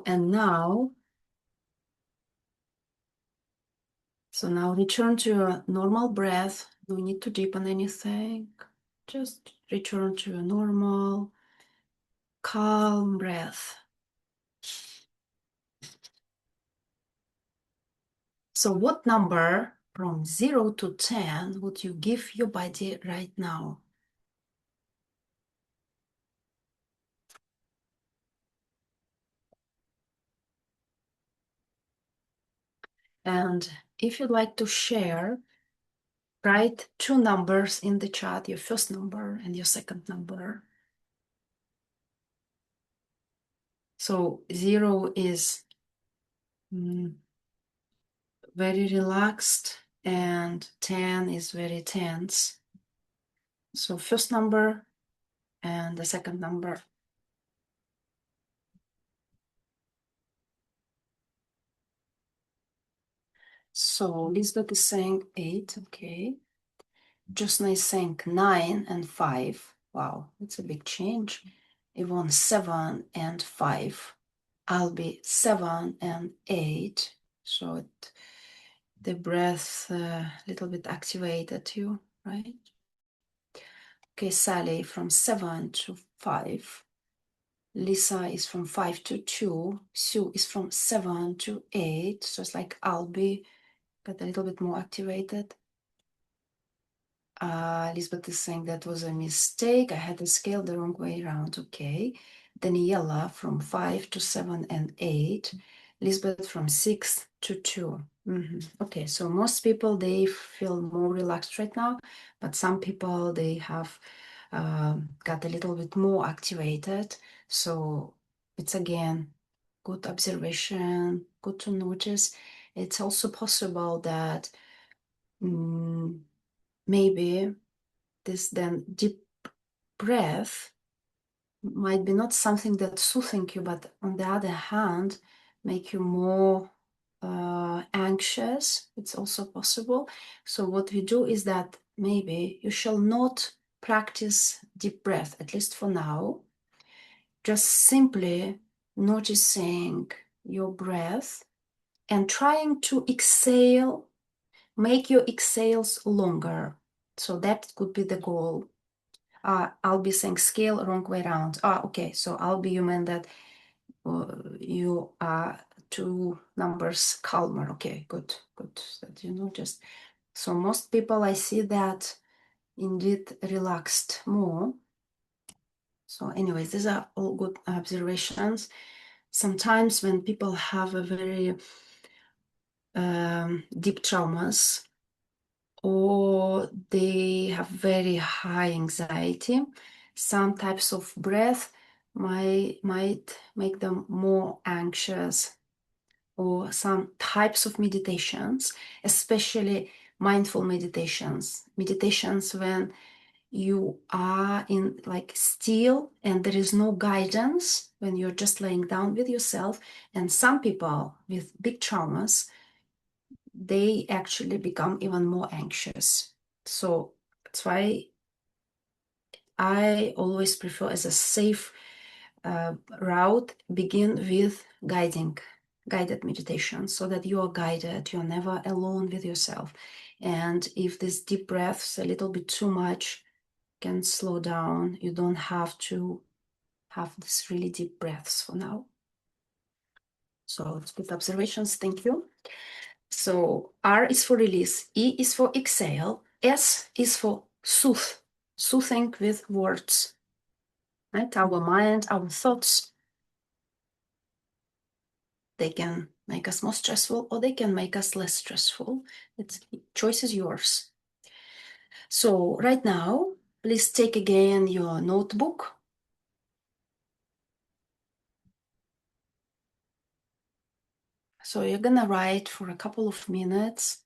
And now return to your normal breath. No need to deepen anything. Just return to a normal, calm breath. So what number from 0 to 10 would you give your body right now? And if you'd like to share, write two numbers in the chat, your first number and your second number. So 0 is very relaxed and 10 is very tense. So first number and the second number. So Lisbeth is saying 8, okay. Josna is saying 9 and 5. Wow, it's a big change. Yvonne 7 and 5. I'll be 7 and 8. So the breath a little bit activated you, right? Okay, Sally from 7 to 5. Lisa is from 5 to 2. Sue is from 7 to 8. So it's like Albie got a little bit more activated. Lisbeth is saying that was a mistake. I had the scale the wrong way around. Okay. Daniela from 5 to 7 and 8. Lisbeth from 6 to 2. Okay, so most people, they feel more relaxed right now, but some people, they have got a little bit more activated. So it's again, good observation, good to notice. It's also possible that maybe this then deep breath might be not something that's soothing you, but on the other hand, make you more anxious. It's also possible. So what we do is that maybe you shall not practice deep breath, at least for now. Just simply noticing your breath and trying to exhale, make your exhales longer. So that could be the goal. I'll be saying scale wrong way around. Okay, so I'll be, you meant that you are two numbers calmer. Okay, good. That you know, just so most people I see that indeed relaxed more. So anyways, these are all good observations. Sometimes when people have a very deep traumas, or they have very high anxiety, some types of breath might make them more anxious, or some types of meditations, especially mindful meditations when you are in like still and there is no guidance, when you're just laying down with yourself. And some people with big traumas, they actually become even more anxious. So that's why I always prefer, as a safe route, begin with guided meditation, so that you are guided, you're never alone with yourself. And if this deep breaths a little bit too much, can slow down. You don't have to have this really deep breaths for now. So it's good observations. Thank you. So R is for release, E is for exhale, S is for soothe, soothing with words. Right? Our mind, our thoughts, they can make us more stressful or they can make us less stressful. It's choice is yours. So right now, please take again your notebook. So you're gonna write for a couple of minutes.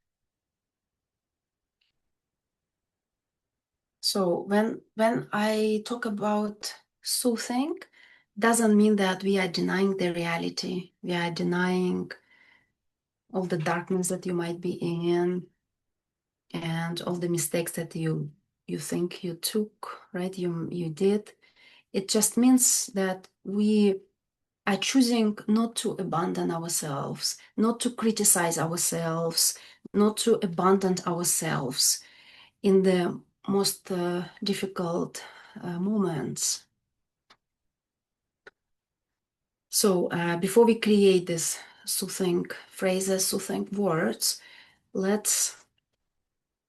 So when I talk about soothing, doesn't mean that we are denying the reality. We are denying all the darkness that you might be in and all the mistakes that you think you took, right? You did. It just means that we are choosing not to abandon ourselves, not to criticize ourselves, not to abandon ourselves in the most difficult moments. So before we create this soothing phrases, soothing words, let's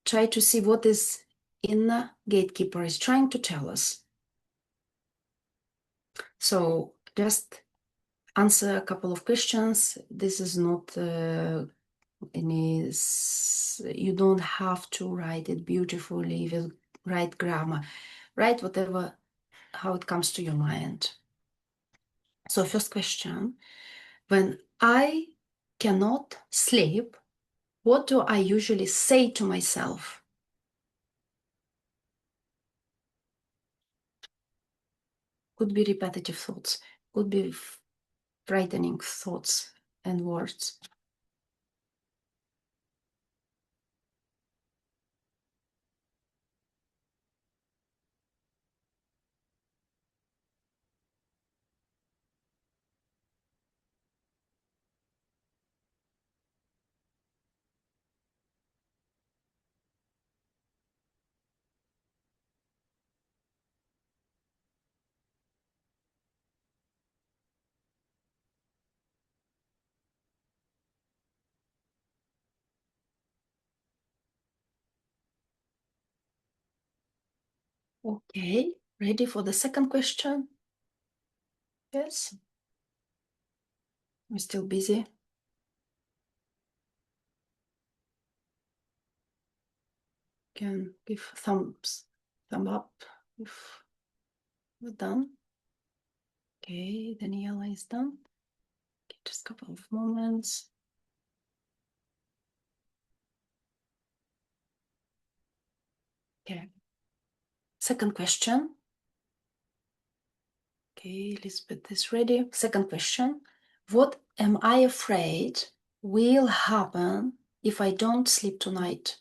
try to see what this inner gatekeeper is trying to tell us. So just answer a couple of questions. This is not you don't have to write it beautifully with right grammar. Write whatever, how it comes to your mind. So first question, when I cannot sleep, what do I usually say to myself? Could be repetitive thoughts, could be frightening thoughts and words. Okay, ready for the second question? Yes. I'm still busy. Can give thumb up if we're done. Okay, Daniela is done. Okay, just a couple of moments. Okay. Second question. Okay, Elizabeth is ready. Second question. What am I afraid will happen if I don't sleep tonight?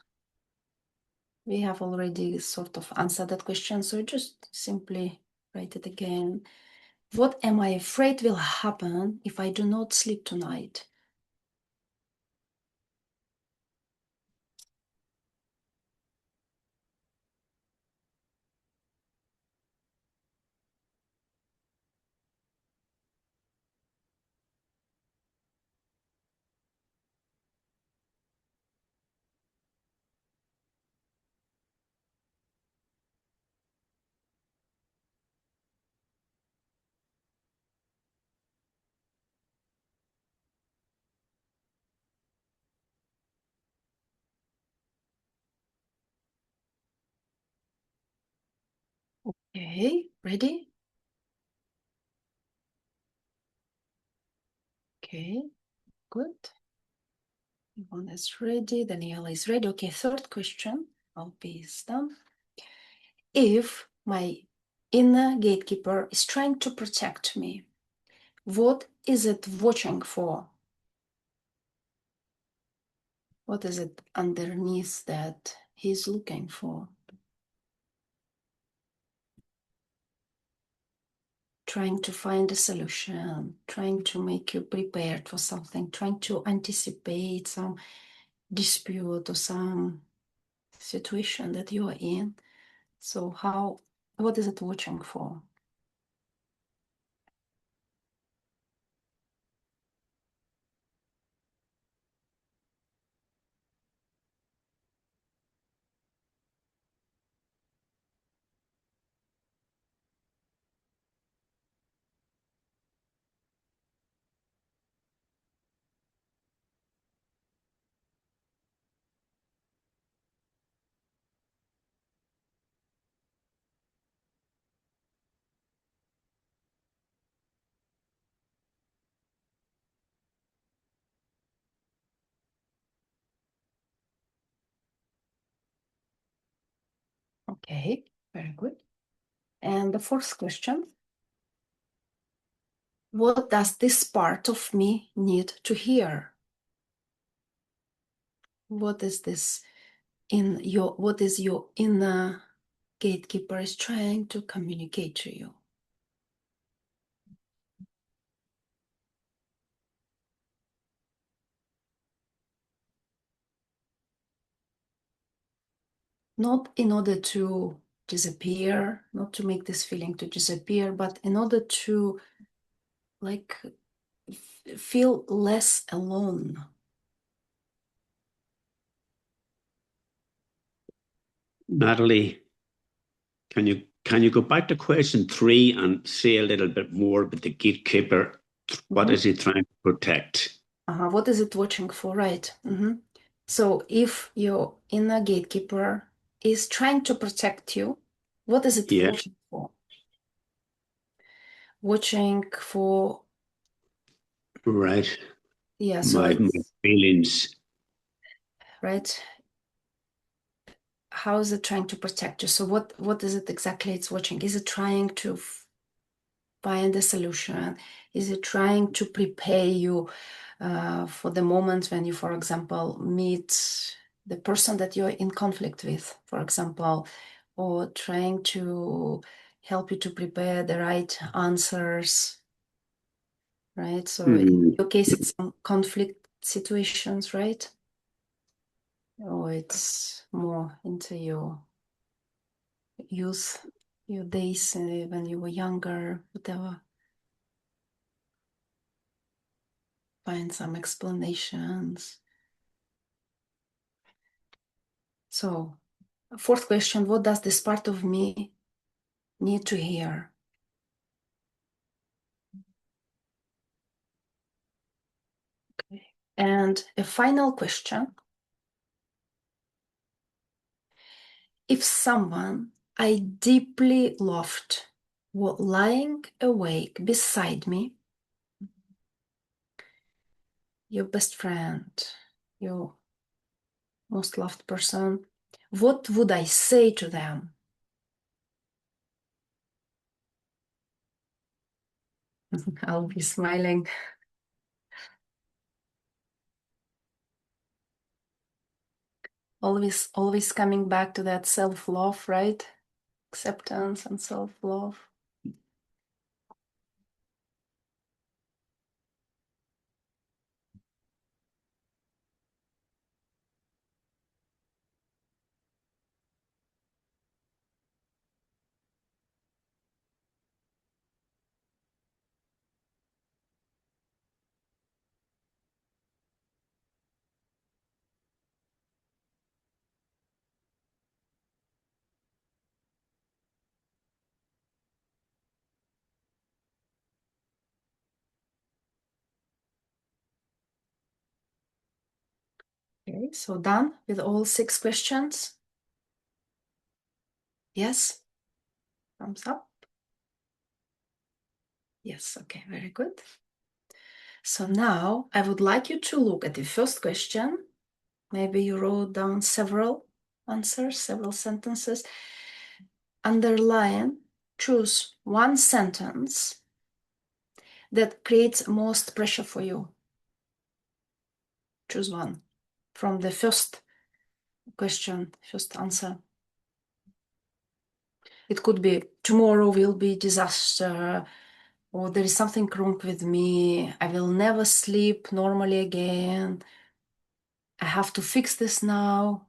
We have already sort of answered that question, so just simply write it again. What am I afraid will happen if I do not sleep tonight? Okay, ready? Okay, good. Everyone is ready. Daniela is ready. Okay, third question. I'll be done. If my inner gatekeeper is trying to protect me, what is it watching for? What is it underneath that he's looking for? Trying to find a solution, trying to make you prepared for something, trying to anticipate some dispute or some situation that you are in. So what is it watching for? Okay, very good. And the fourth question, what does this part of me need to hear? What is this what is your inner gatekeeper is trying to communicate to you? Not in order to disappear, not to make this feeling to disappear, but in order to like feel less alone. Natalie, can you go back to question 3 and say a little bit more about the gatekeeper? What Mhm. is he trying to protect? What is it watching for, right? So if your inner gatekeeper is trying to protect you, what is it Yeah, watching for? Watching for, right. yeah, so My it's, feelings. right, how is it trying to protect you? So what is it exactly it's watching? Is it trying to find a solution? Is it trying to prepare you for the moment when you, for example, meet the person that you're in conflict with, for example, or trying to help you to prepare the right answers, right? So in Mm, your case, it's some conflict situations, right? Or it's more into your youth, your days when you were younger, whatever. Find some explanations. So, fourth question, what does this part of me need to hear? Okay. And a final question, if someone I deeply loved were lying awake beside me, your best friend, your most loved person, what would I say to them? I'll be smiling. Always coming back to that self-love, right? Acceptance and self-love. Okay, so done with all 6 questions. Yes, thumbs up. Yes, okay, very good. So now I would like you to look at the first question. Maybe you wrote down several answers, several sentences. Underline, choose one sentence that creates most pressure for you. Choose one. from the first question, first answer. It could be tomorrow will be disaster, or there is something wrong with me. I will never sleep normally again. I have to fix this now.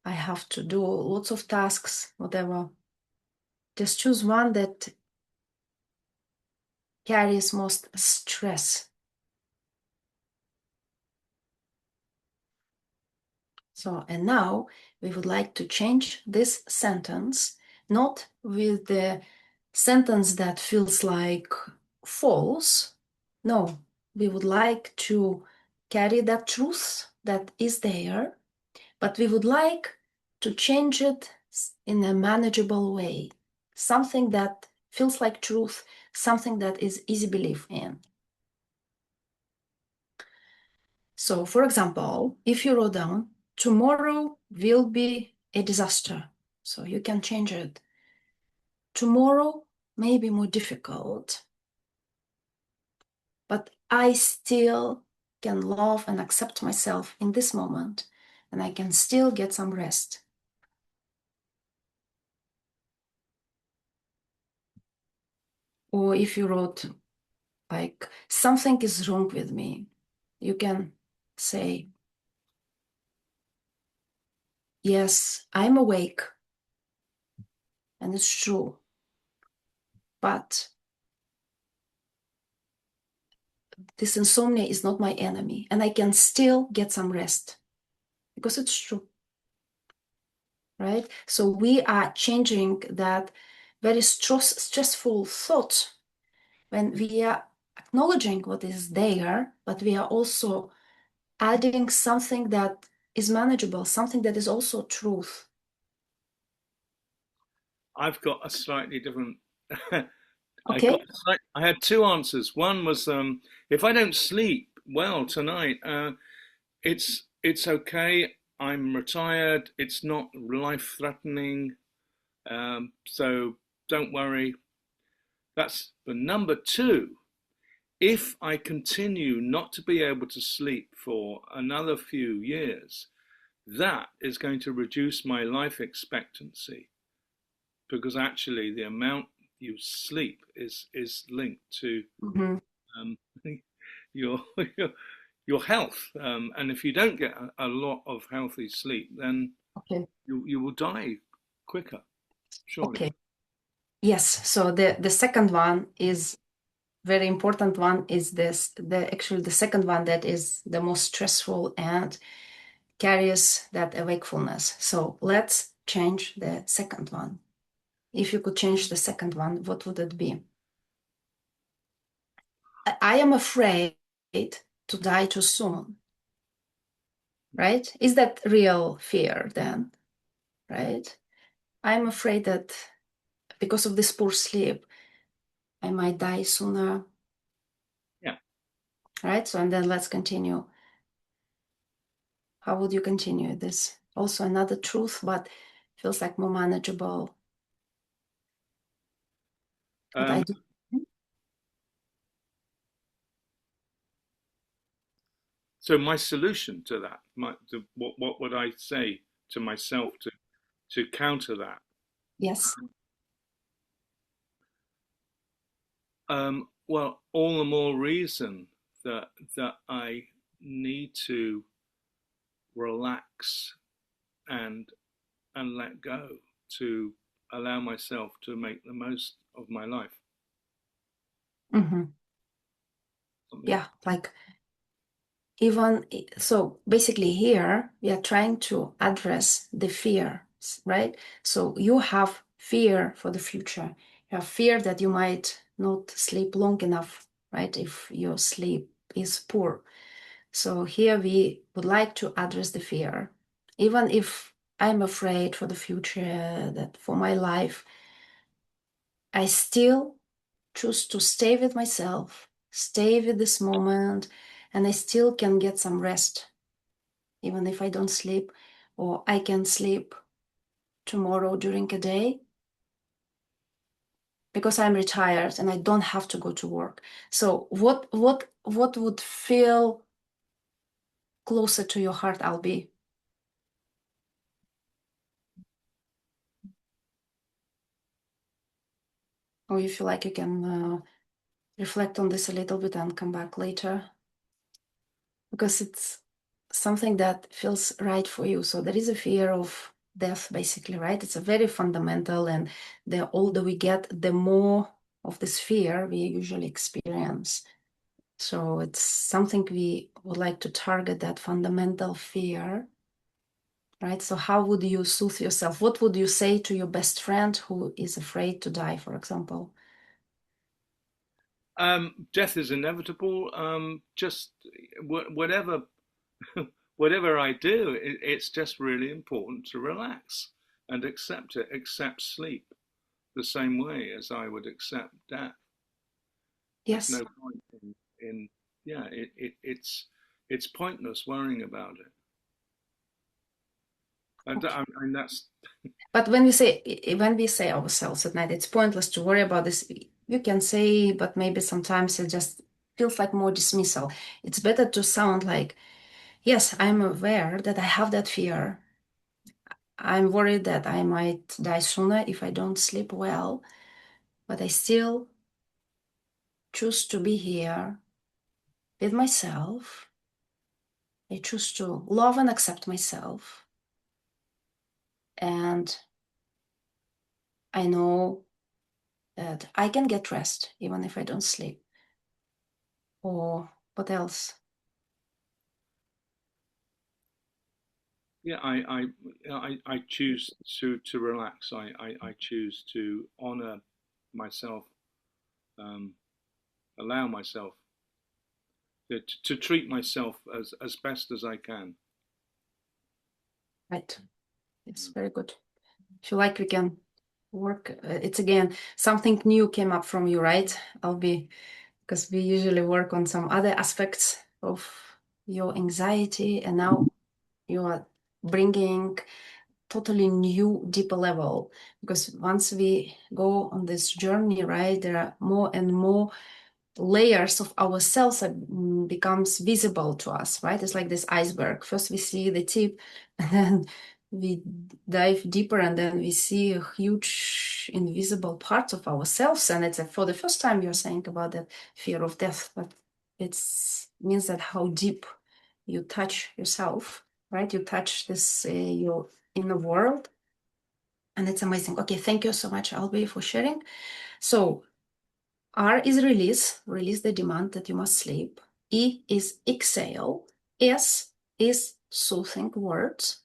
I have to do lots of tasks, whatever. Just choose one that carries most stress. So, and now we would like to change this sentence, not with the sentence that feels like false. No, we would like to carry that truth that is there, but we would like to change it in a manageable way. Something that feels like truth, something that is easy belief in. So, for example, if you wrote down, tomorrow will be a disaster, so you can change it. Tomorrow may be more difficult, but I still can love and accept myself in this moment, and I can still get some rest. Or if you wrote, like, something is wrong with me, you can say, yes, I'm awake, and it's true, but this insomnia is not my enemy, and I can still get some rest because it's true, right? So we are changing that very stressful thought when we are acknowledging what is there, but we are also adding something that is manageable, something that is also truth. I've got a slightly different. Okay? I had two answers. One was if I don't sleep well tonight, it's okay. I'm retired. It's not life threatening. So don't worry. That's the number two. If I continue not to be able to sleep for another few years, that is going to reduce my life expectancy because actually the amount you sleep is linked to Mhm. um, your, your your health. And if you don't get a lot of healthy sleep, then Okay. you will die quicker, surely. Okay. Yes. So the second one is very important one is this, the second one that is the most stressful and carries that awakefulness. So let's change the second one. If you could change the second one, what would it be? I am afraid to die too soon, right? Is that real fear then, right? I'm afraid that because of this poor sleep, I might die sooner, Yeah. right? So, and then let's continue. How would you continue this? Also another truth, but feels like more manageable. But I Um, do. so my solution to that, what would I say to myself to counter that? Yes. Well, all the more reason that I need to relax and let go to allow myself to make the most of my life. Mm-hmm. Something Yeah, like even so basically here we are trying to address the fears, right? So you have fear for the future. You have fear that you might not sleep long enough, right? If your sleep is poor. So here we would like to address the fear. Even if I'm afraid for the future, that for my life, I still choose to stay with myself, stay with this moment, and I still can get some rest, even if I don't sleep, or I can sleep tomorrow during a day because I'm retired and I don't have to go to work. So what would feel closer to your heart, Albie. Or if you like, you can reflect on this a little bit and come back later, because it's something that feels right for you. So there is a fear of death, basically, right? It's a very fundamental, and the older we get, the more of this fear we usually experience. So it's something we would like to target, that fundamental fear, right? So how would you soothe yourself? What would you say to your best friend who is afraid to die, for example? Death is inevitable. Just whatever whatever I do, it's just really important to relax and accept it. Accept sleep the same way as I would accept death. Yes. There's no point in yeah. It's pointless worrying about it. And that's. But when we say ourselves at night, it's pointless to worry about this. You can say, but maybe sometimes it just feels like more dismissal. It's better to sound like, yes, I'm aware that I have that fear. I'm worried that I might die sooner if I don't sleep well, but I still choose to be here with myself. I choose to love and accept myself. And I know that I can get rest even if I don't sleep. Or what else? Yeah, I choose to relax. I choose to honor myself, allow myself to treat myself as best as I can. Right. It's very good. If you like, we can work. It's again, something new came up from you, right? Because we usually work on some other aspects of your anxiety, and now you are bringing totally new, deeper level. Because once we go on this journey, right, there are more and more layers of ourselves that becomes visible to us, right? It's like this iceberg. First we see the tip, and then we dive deeper, and then we see a huge invisible parts of ourselves. And it's for the first time you're saying about that fear of death, but it means that how deep you touch yourself, right? You touch this your inner world, and it's amazing. Okay, thank you so much, Albie, for sharing. So R is release the demand that you must sleep. E is exhale. S is soothing words,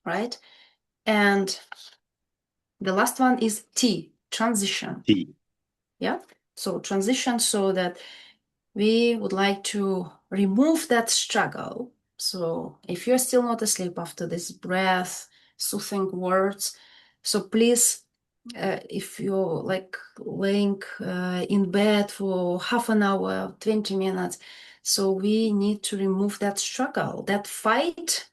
right? And the last one is T, transition. T. Yeah. So transition, so that we would like to remove that struggle. So if you're still not asleep after this breath, soothing words, so please, if you're like laying in bed for half an hour, 20 minutes, so we need to remove that struggle, that fight,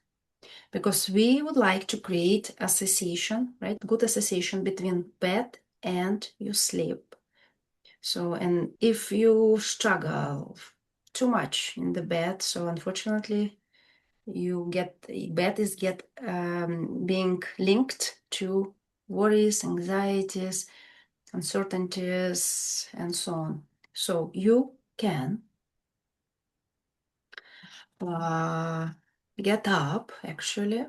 because we would like to create association, right? Good association between bed and your sleep. So, and if you struggle too much in the bed, so unfortunately, bed is being linked to worries, anxieties, uncertainties, and so on. So you can get up actually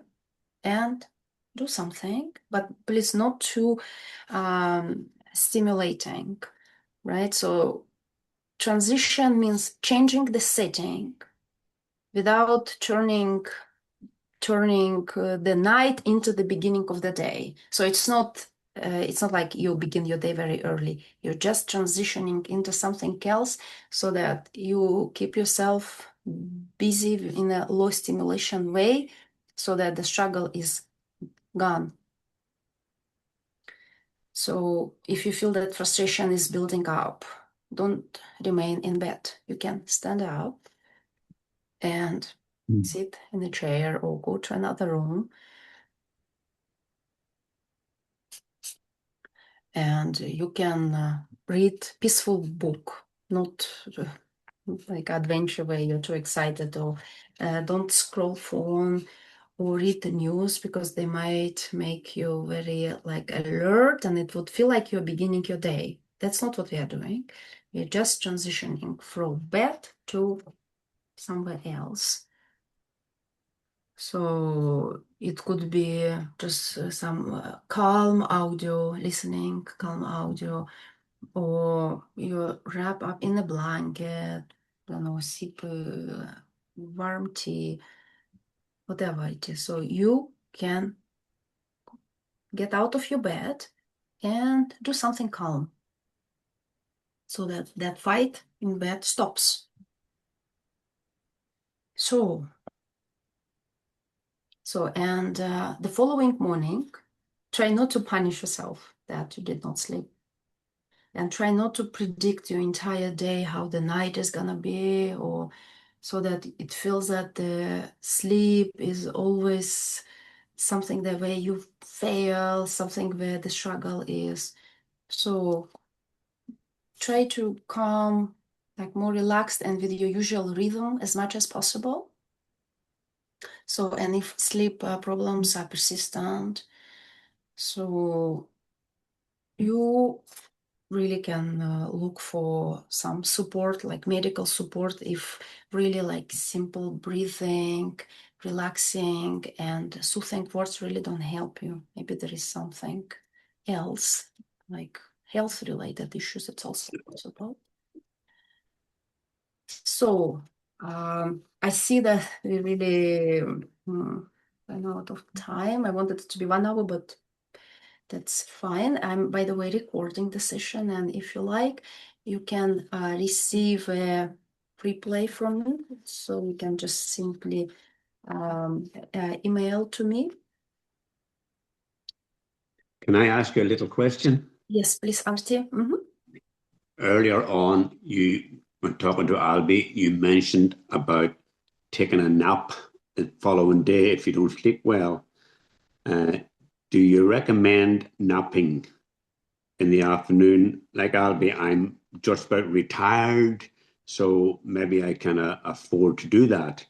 and do something, but please not too stimulating, right? So transition means changing the setting without turning the night into the beginning of the day. So it's not like you begin your day very early. You're just transitioning into something else so that you keep yourself busy in a low stimulation way, so that the struggle is gone. So if you feel that frustration is building up, don't remain in bed. You can stand up and sit in a chair or go to another room, and you can read peaceful book, not like adventure where you're too excited, or don't scroll phone or read the news, because they might make you very like alert, and it would feel like you're beginning your day. That's not what we are doing. We're just transitioning from bed to somewhere else. So it could be just some calm audio, listening, calm audio, or you wrap up in a blanket, don't know, sip warm tea, whatever it is. So you can get out of your bed and do something calm, so that that fight in bed stops. So and the following morning, try not to punish yourself that you did not sleep, and try not to predict your entire day, how the night is gonna be, or so that it feels that the sleep is always something the way you fail, something where the struggle is. So try to come like more relaxed and with your usual rhythm as much as possible. So, and if sleep problems are persistent, so you really can look for some support, like medical support, if really like simple breathing, relaxing, and soothing words really don't help you. Maybe there is something else, like health-related issues. It's also possible. So I see that we really ran out of time. I wanted it to be 1 hour, but that's fine. I'm, by the way, recording the session, and if you like, you can receive a replay from me. So you can just simply email to me. Can I ask you a little question? Yes, please, Artie. Earlier on, when talking to Albie, you mentioned about taking a nap the following day if you don't sleep well. Do you recommend napping in the afternoon? Like Albie, I'm just about retired, so maybe I can afford to do that.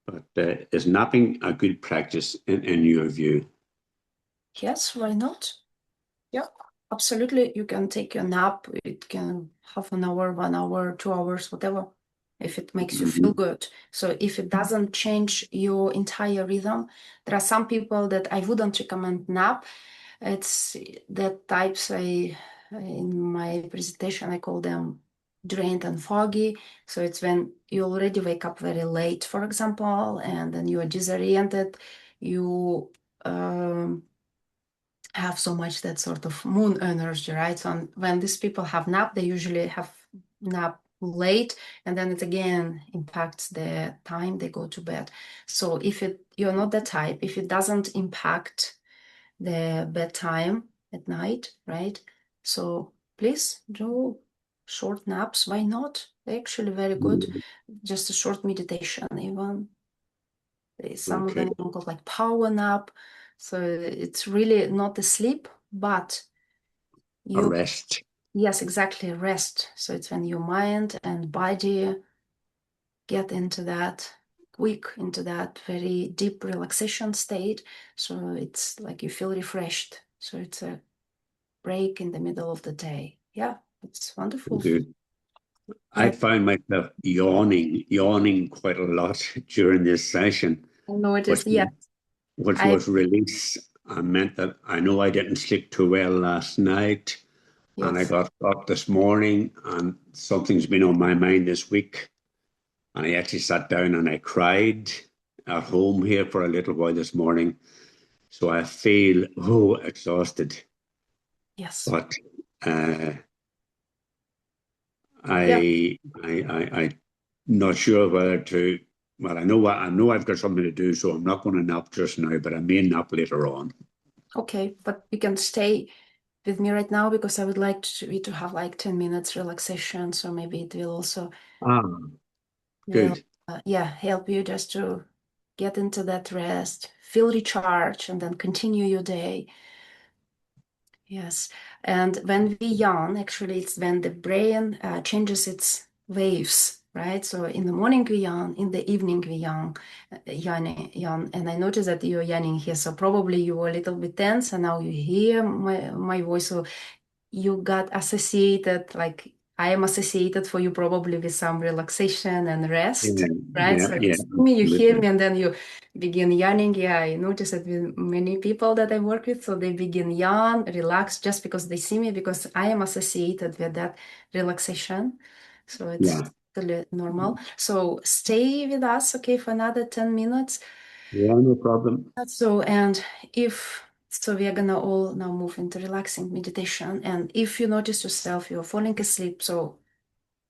But is napping a good practice in your view? Yes, why not? Yeah, absolutely. You can take a nap. It can half an hour, 1 hour, 2 hours, whatever, if it makes you feel good. So if it doesn't change your entire rhythm, there are some people that I wouldn't recommend nap. It's that types in my presentation, I call them drained and foggy. So it's when you already wake up very late, for example, and then you are disoriented. You have so much that sort of moon energy, right? So when these people have nap, they usually have nap late, and then it again impacts the time they go to bed. So if you're not the type, if it doesn't impact the bedtime at night, right? So please do short naps. Why not? They're actually very good. Just a short meditation, even. Some of them are called like power nap. So it's really not a sleep, but A you, rest. yes, exactly, rest. So it's when your mind and body get into that into that very deep relaxation state. So it's like you feel refreshed. So it's a break in the middle of the day. Yeah, it's wonderful. Good. I Yeah, found myself yawning quite a lot during this session, I know it which is. Yeah, which I, was release and meant that I know I didn't sleep too well last night. And I yes, got up this morning and something's been on my mind this week. And I actually sat down and I cried at home here for a little while this morning. So I feel exhausted. yes. But uh, Yeah, I not sure whether to. Well, I know I've got something to do, so I'm not going to nap just now, but I may nap later on. okay. But you can stay with me right now, because I would like you to have like 10 minutes relaxation. So maybe it will also Ah, will good. yeah, help you just to get into that rest, feel recharged, and then continue your day. Yes. And when we yawn, actually, it's when the brain changes its waves, right? So in the morning we yawn, in the evening we yawn, yawn. And I noticed that you're yawning here, so probably you were a little bit tense, and now you hear my voice. So you got associated, like I am associated for you probably with some relaxation and rest, right? So you see me, you hear me, and then you begin yawning. Yeah, I notice it with many people that I work with. So they begin yawn, relax just because they see me, because I am associated with that relaxation. So it's totally normal. So stay with us, okay, for another 10 minutes. Yeah, no problem. So, and if so, we are gonna all now move into relaxing meditation. And if you notice yourself, you're falling asleep, so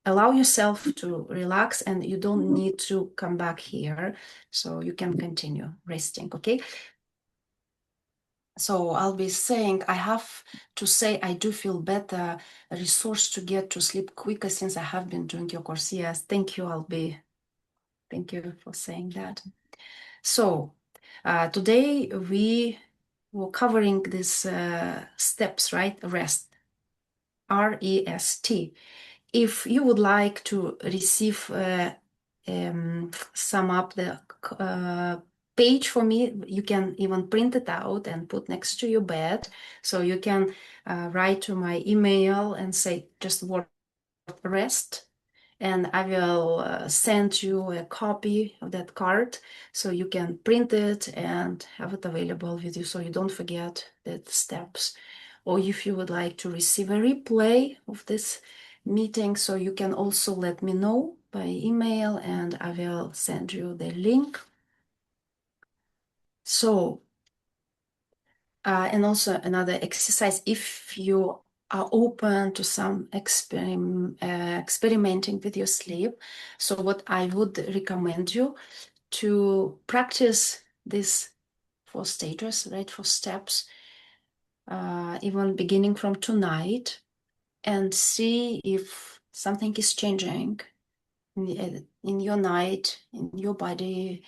allow yourself to relax, and you don't need to come back here. So you can continue resting, okay? So I'll be saying, I have to say, I do feel better, a resource to get to sleep quicker since I have been doing your course. Yes, thank you, Albie. Thank you for saying that. So today we were covering these steps, right? Rest, REST. If you would like to receive, sum up the page for me, you can even print it out and put next to your bed. So you can write to my email and say just word rest, and I will send you a copy of that card so you can print it and have it available with you so you don't forget the steps. Or if you would like to receive a replay of this meeting, so you can also let me know by email and I will send you the link. So, and also another exercise, if you are open to some experimenting with your sleep. So what I would recommend you to practice these 4 stages, right? 4 steps, even beginning from tonight, and see if something is changing in your night, in your body,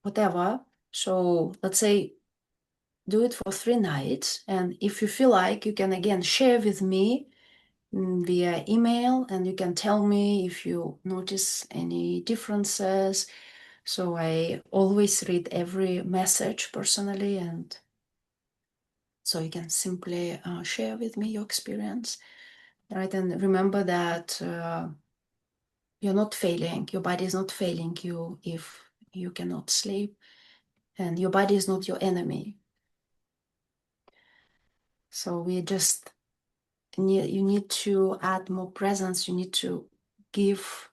whatever. So let's say do it for 3 nights. And if you feel like, you can again share with me via email, and you can tell me if you notice any differences. So I always read every message personally, and so you can simply share with me your experience, right? And remember that you're not failing. Your body is not failing you if you cannot sleep, and your body is not your enemy. So we just you need to add more presence. You need to give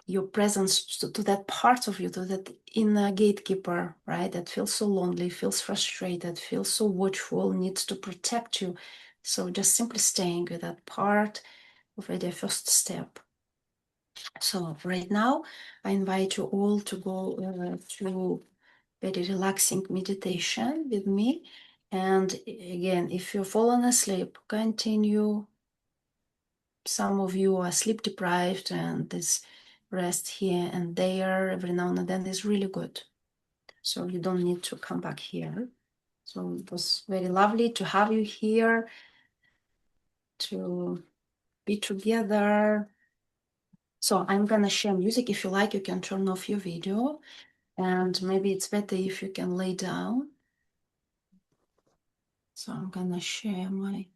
your presence to that part of you, to that inner gatekeeper, right? That feels so lonely, feels frustrated, feels so watchful, needs to protect you. So just simply staying with that part, already a first step. So right now, I invite you all to go through very relaxing meditation with me. And again, if you've fallen asleep, continue. Some of you are sleep deprived, and this rest here and there every now and then is really good. So you don't need to come back here. So it was very lovely to have you here, to be together. So I'm gonna share music. If you like, you can turn off your video, and maybe it's better if you can lay down. So I'm gonna share my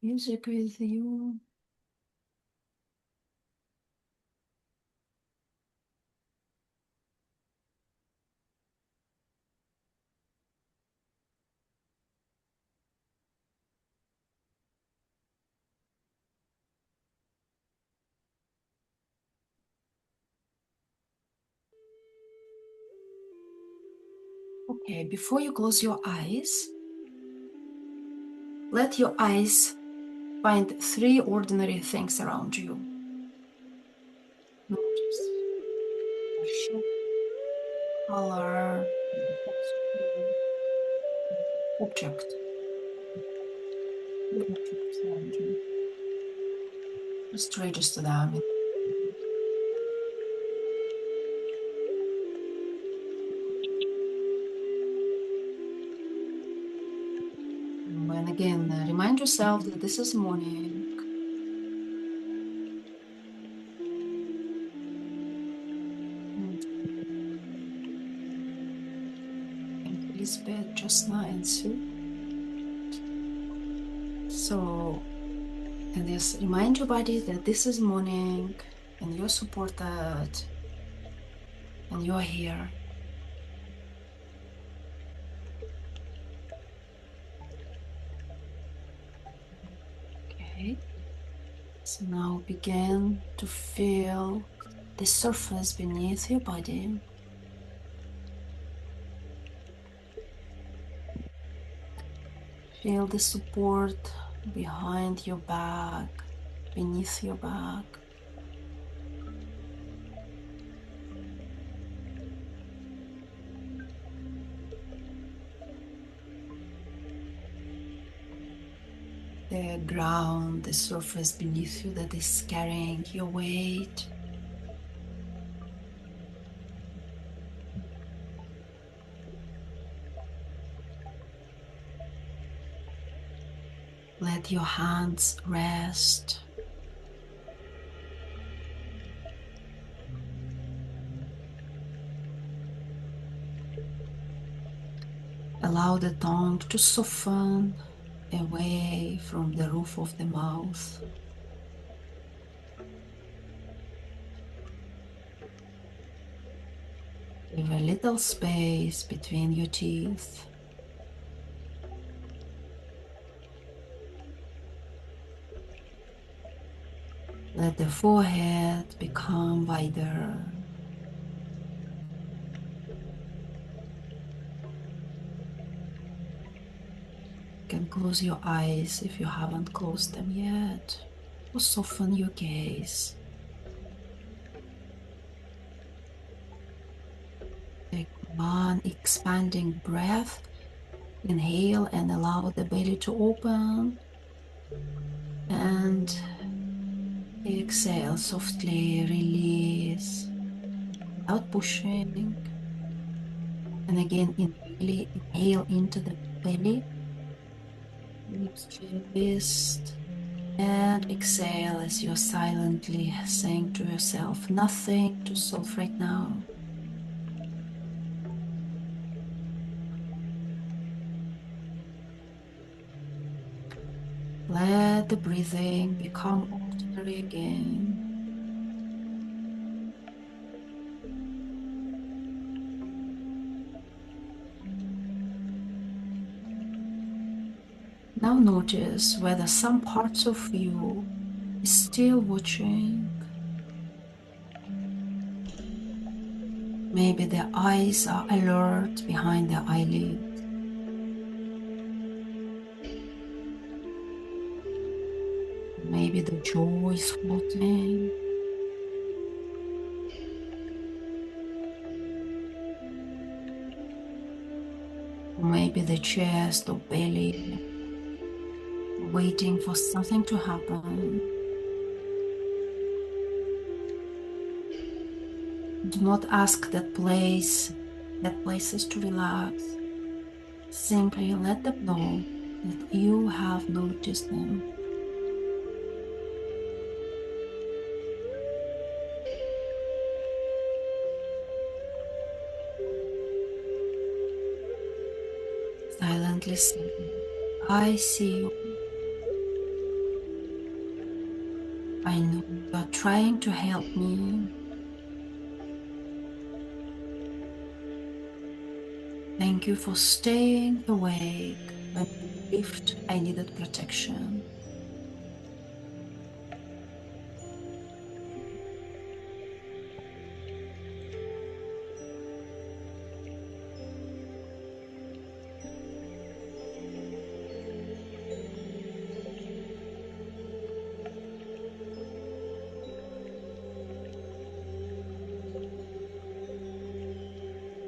music with you. Okay, before you close your eyes, let your eyes find 3 ordinary things around you. Notice the shape, color, texture, object, the objects around you. Just register them. And again, remind yourself that this is morning. Jasna and Sue. So, and just remind your body that this is morning and you're supported and you're here. Okay. So now begin to feel the surface beneath your body. Feel the support behind your back, beneath your back. The ground, the surface beneath you that is carrying your weight. Let your hands rest. Allow the tongue to soften away from the roof of the mouth. Leave a little space between your teeth. Let the forehead become wider. You can close your eyes if you haven't closed them yet, or soften your gaze. Take one expanding breath. Inhale and allow the belly to open. And exhale, softly release without pushing. And again, inhale into the belly. Lips to your wrist. And exhale as you're silently saying to yourself, nothing to solve right now. Let the breathing become ordinary again. Now notice whether some parts of you is still watching. Maybe the eyes are alert behind the eyelids. Maybe the jaw is floating. Maybe the chest or belly waiting for something to happen. Do not ask that places to relax. Simply let them know that you have noticed them. Silently say, I see you. I know you are trying to help me. Thank you for staying awake when I believed I needed protection.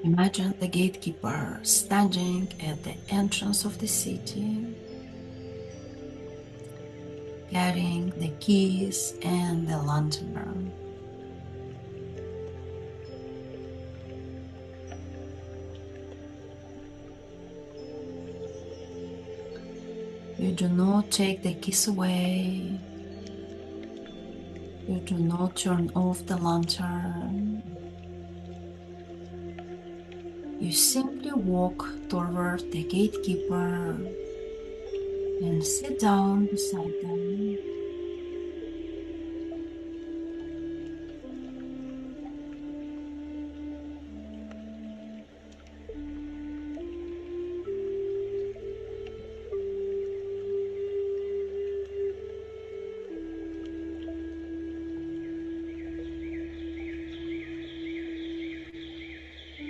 Imagine the gatekeeper standing at the entrance of the city, carrying the keys and the lantern. You do not take the keys away. You do not turn off the lantern. You simply walk toward the gatekeeper and sit down beside them.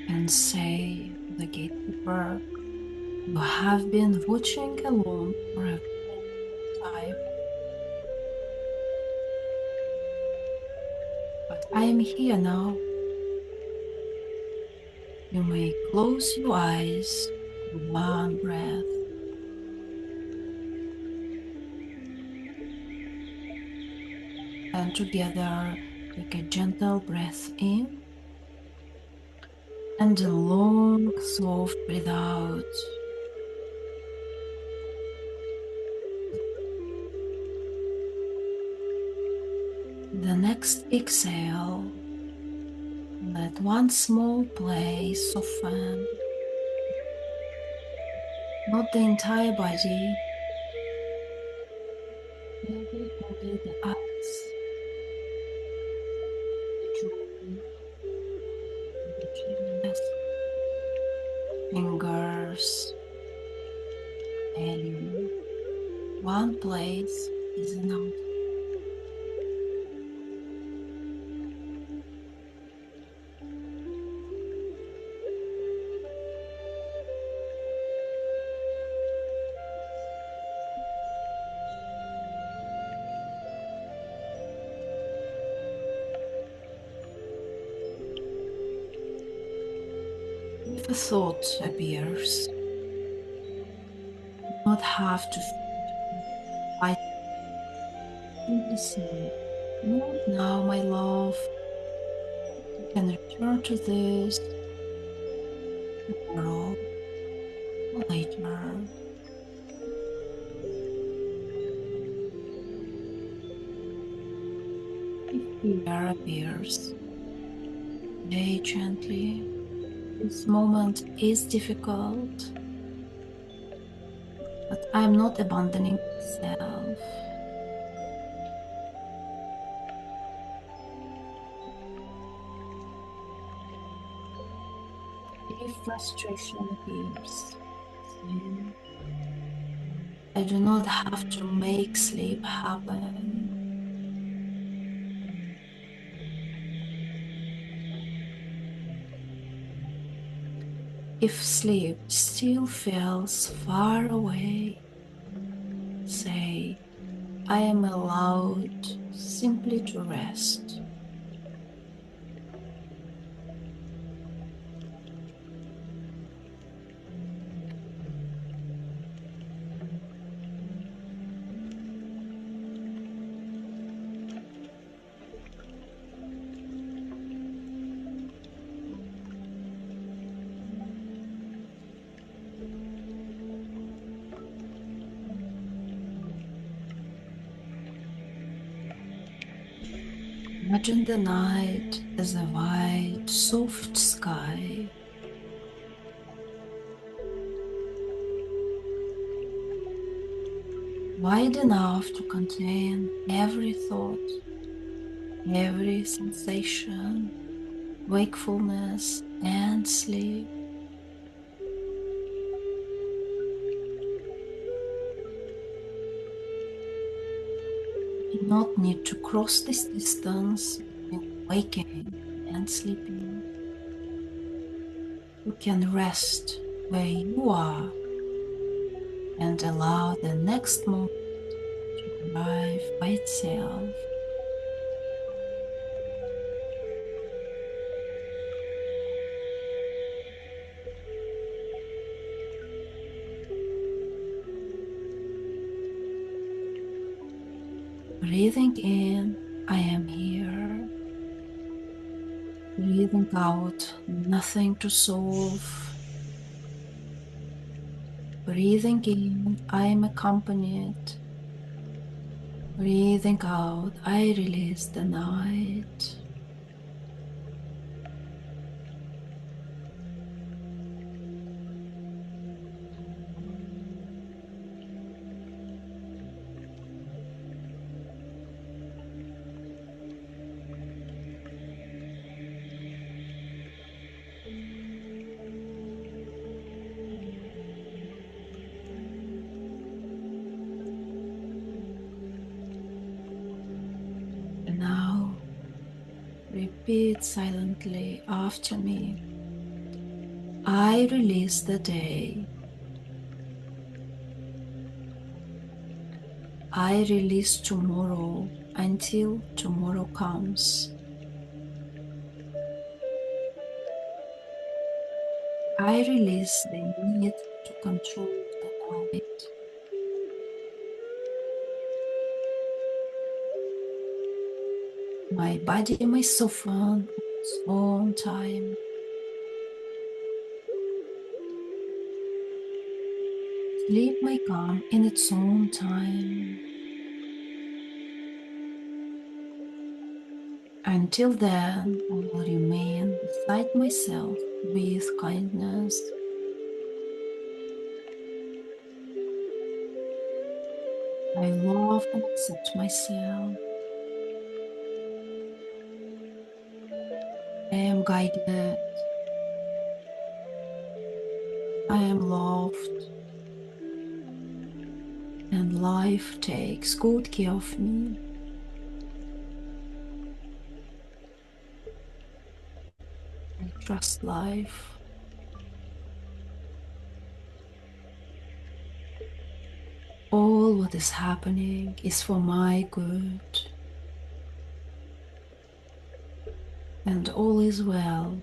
And say to the gatekeeper, you have been watching alone for a long time, but I am here now. You may close your eyes for one breath, and together take a gentle breath in and a long, soft breath out. The next exhale, let one small place soften, not the entire body, maybe only the eyes, the jaw, the chest, fingers, belly. One place is enough. If a thought appears, you do not have to fight. Simply say, not now, my love. You can return to this tomorrow or later. If fear appears, say gently, this moment is difficult, but I'm not abandoning myself. If frustration appears, say, I do not have to make sleep happen. If sleep still feels far away, say, I am allowed simply to rest. Imagine the night as a wide, soft sky. Wide enough to contain every thought, every sensation, wakefulness and sleep. You do not need to cross this distance between waking and sleeping. You can rest where you are and allow the next moment to arrive by itself. Breathing in, I am here. Breathing out, nothing to solve. Breathing in, I am accompanied. Breathing out, I release the night. Repeat silently after me. I release the day. I release tomorrow until tomorrow comes. I release the need to control the night. My body may soften on its own time. Sleep may come in its own time. Until then, I will remain beside myself with kindness. I love and accept myself. I am guided. I am loved. And life takes good care of me. I trust life. All what is happening is for my good. And all is well.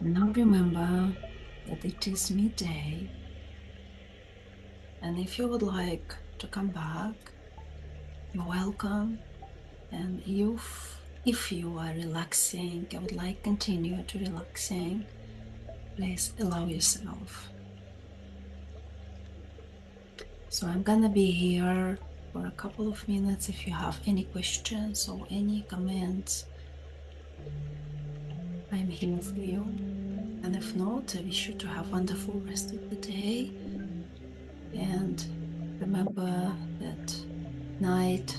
Now remember that it is midday. And if you would like to come back, you're welcome. And if you are relaxing, I would like continue to relaxing, please allow yourself. So I'm gonna be here for a couple of minutes. If you have any questions or any comments, I'm here for you. And if not, I wish you to have wonderful rest of the day. And remember that night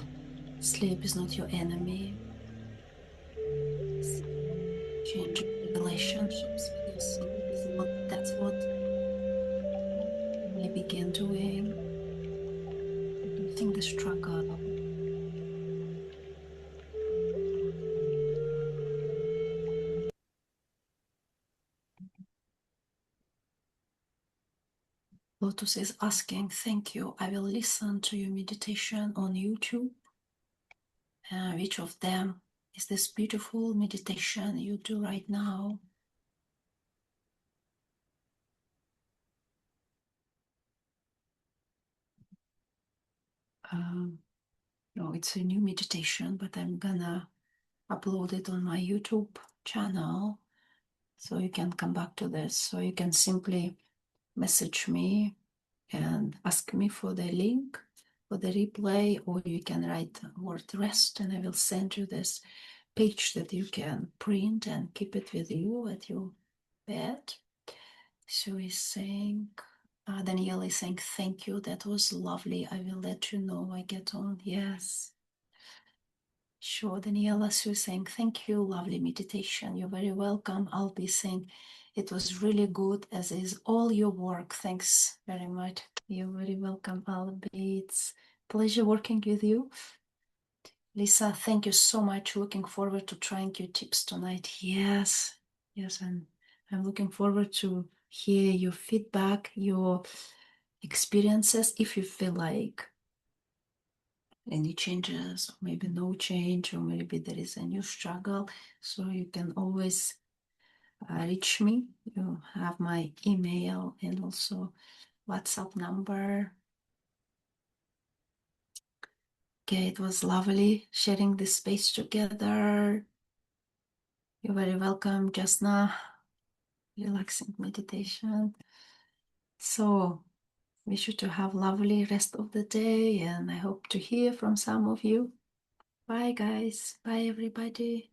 sleep is not your enemy. Change relationships with your sleep is what that's what I began doing, reducing the struggle. Lotus is asking, thank you. I will listen to your meditation on YouTube. Which of them is this beautiful meditation you do right now? No, it's a new meditation, but I'm gonna upload it on my YouTube channel so you can come back to this. So you can simply message me and ask me for the link for the replay, or you can write the word rest and I will send you this page that you can print and keep it with you at your bed. So he's saying, Danielle is saying, thank you. That was lovely. I will let you know I get on. Yes. Sure, Daniela Sue saying, thank you, lovely meditation. You're very welcome. I'll be saying it was really good, as is all your work. Thanks very much. You're very welcome, Albie. It's a pleasure working with you. Lisa, thank you so much. Looking forward to trying your tips tonight. Yes, yes, and I'm looking forward to hear your feedback, your experiences, if you feel like any changes, or maybe no change, or maybe there is a new struggle. So you can always reach me. You have my email and also WhatsApp number. Okay, it was lovely sharing this space together. You're very welcome, Jasna. relaxing meditation. So wish you to have lovely rest of the day, and I hope to hear from some of you. Bye guys. Bye everybody.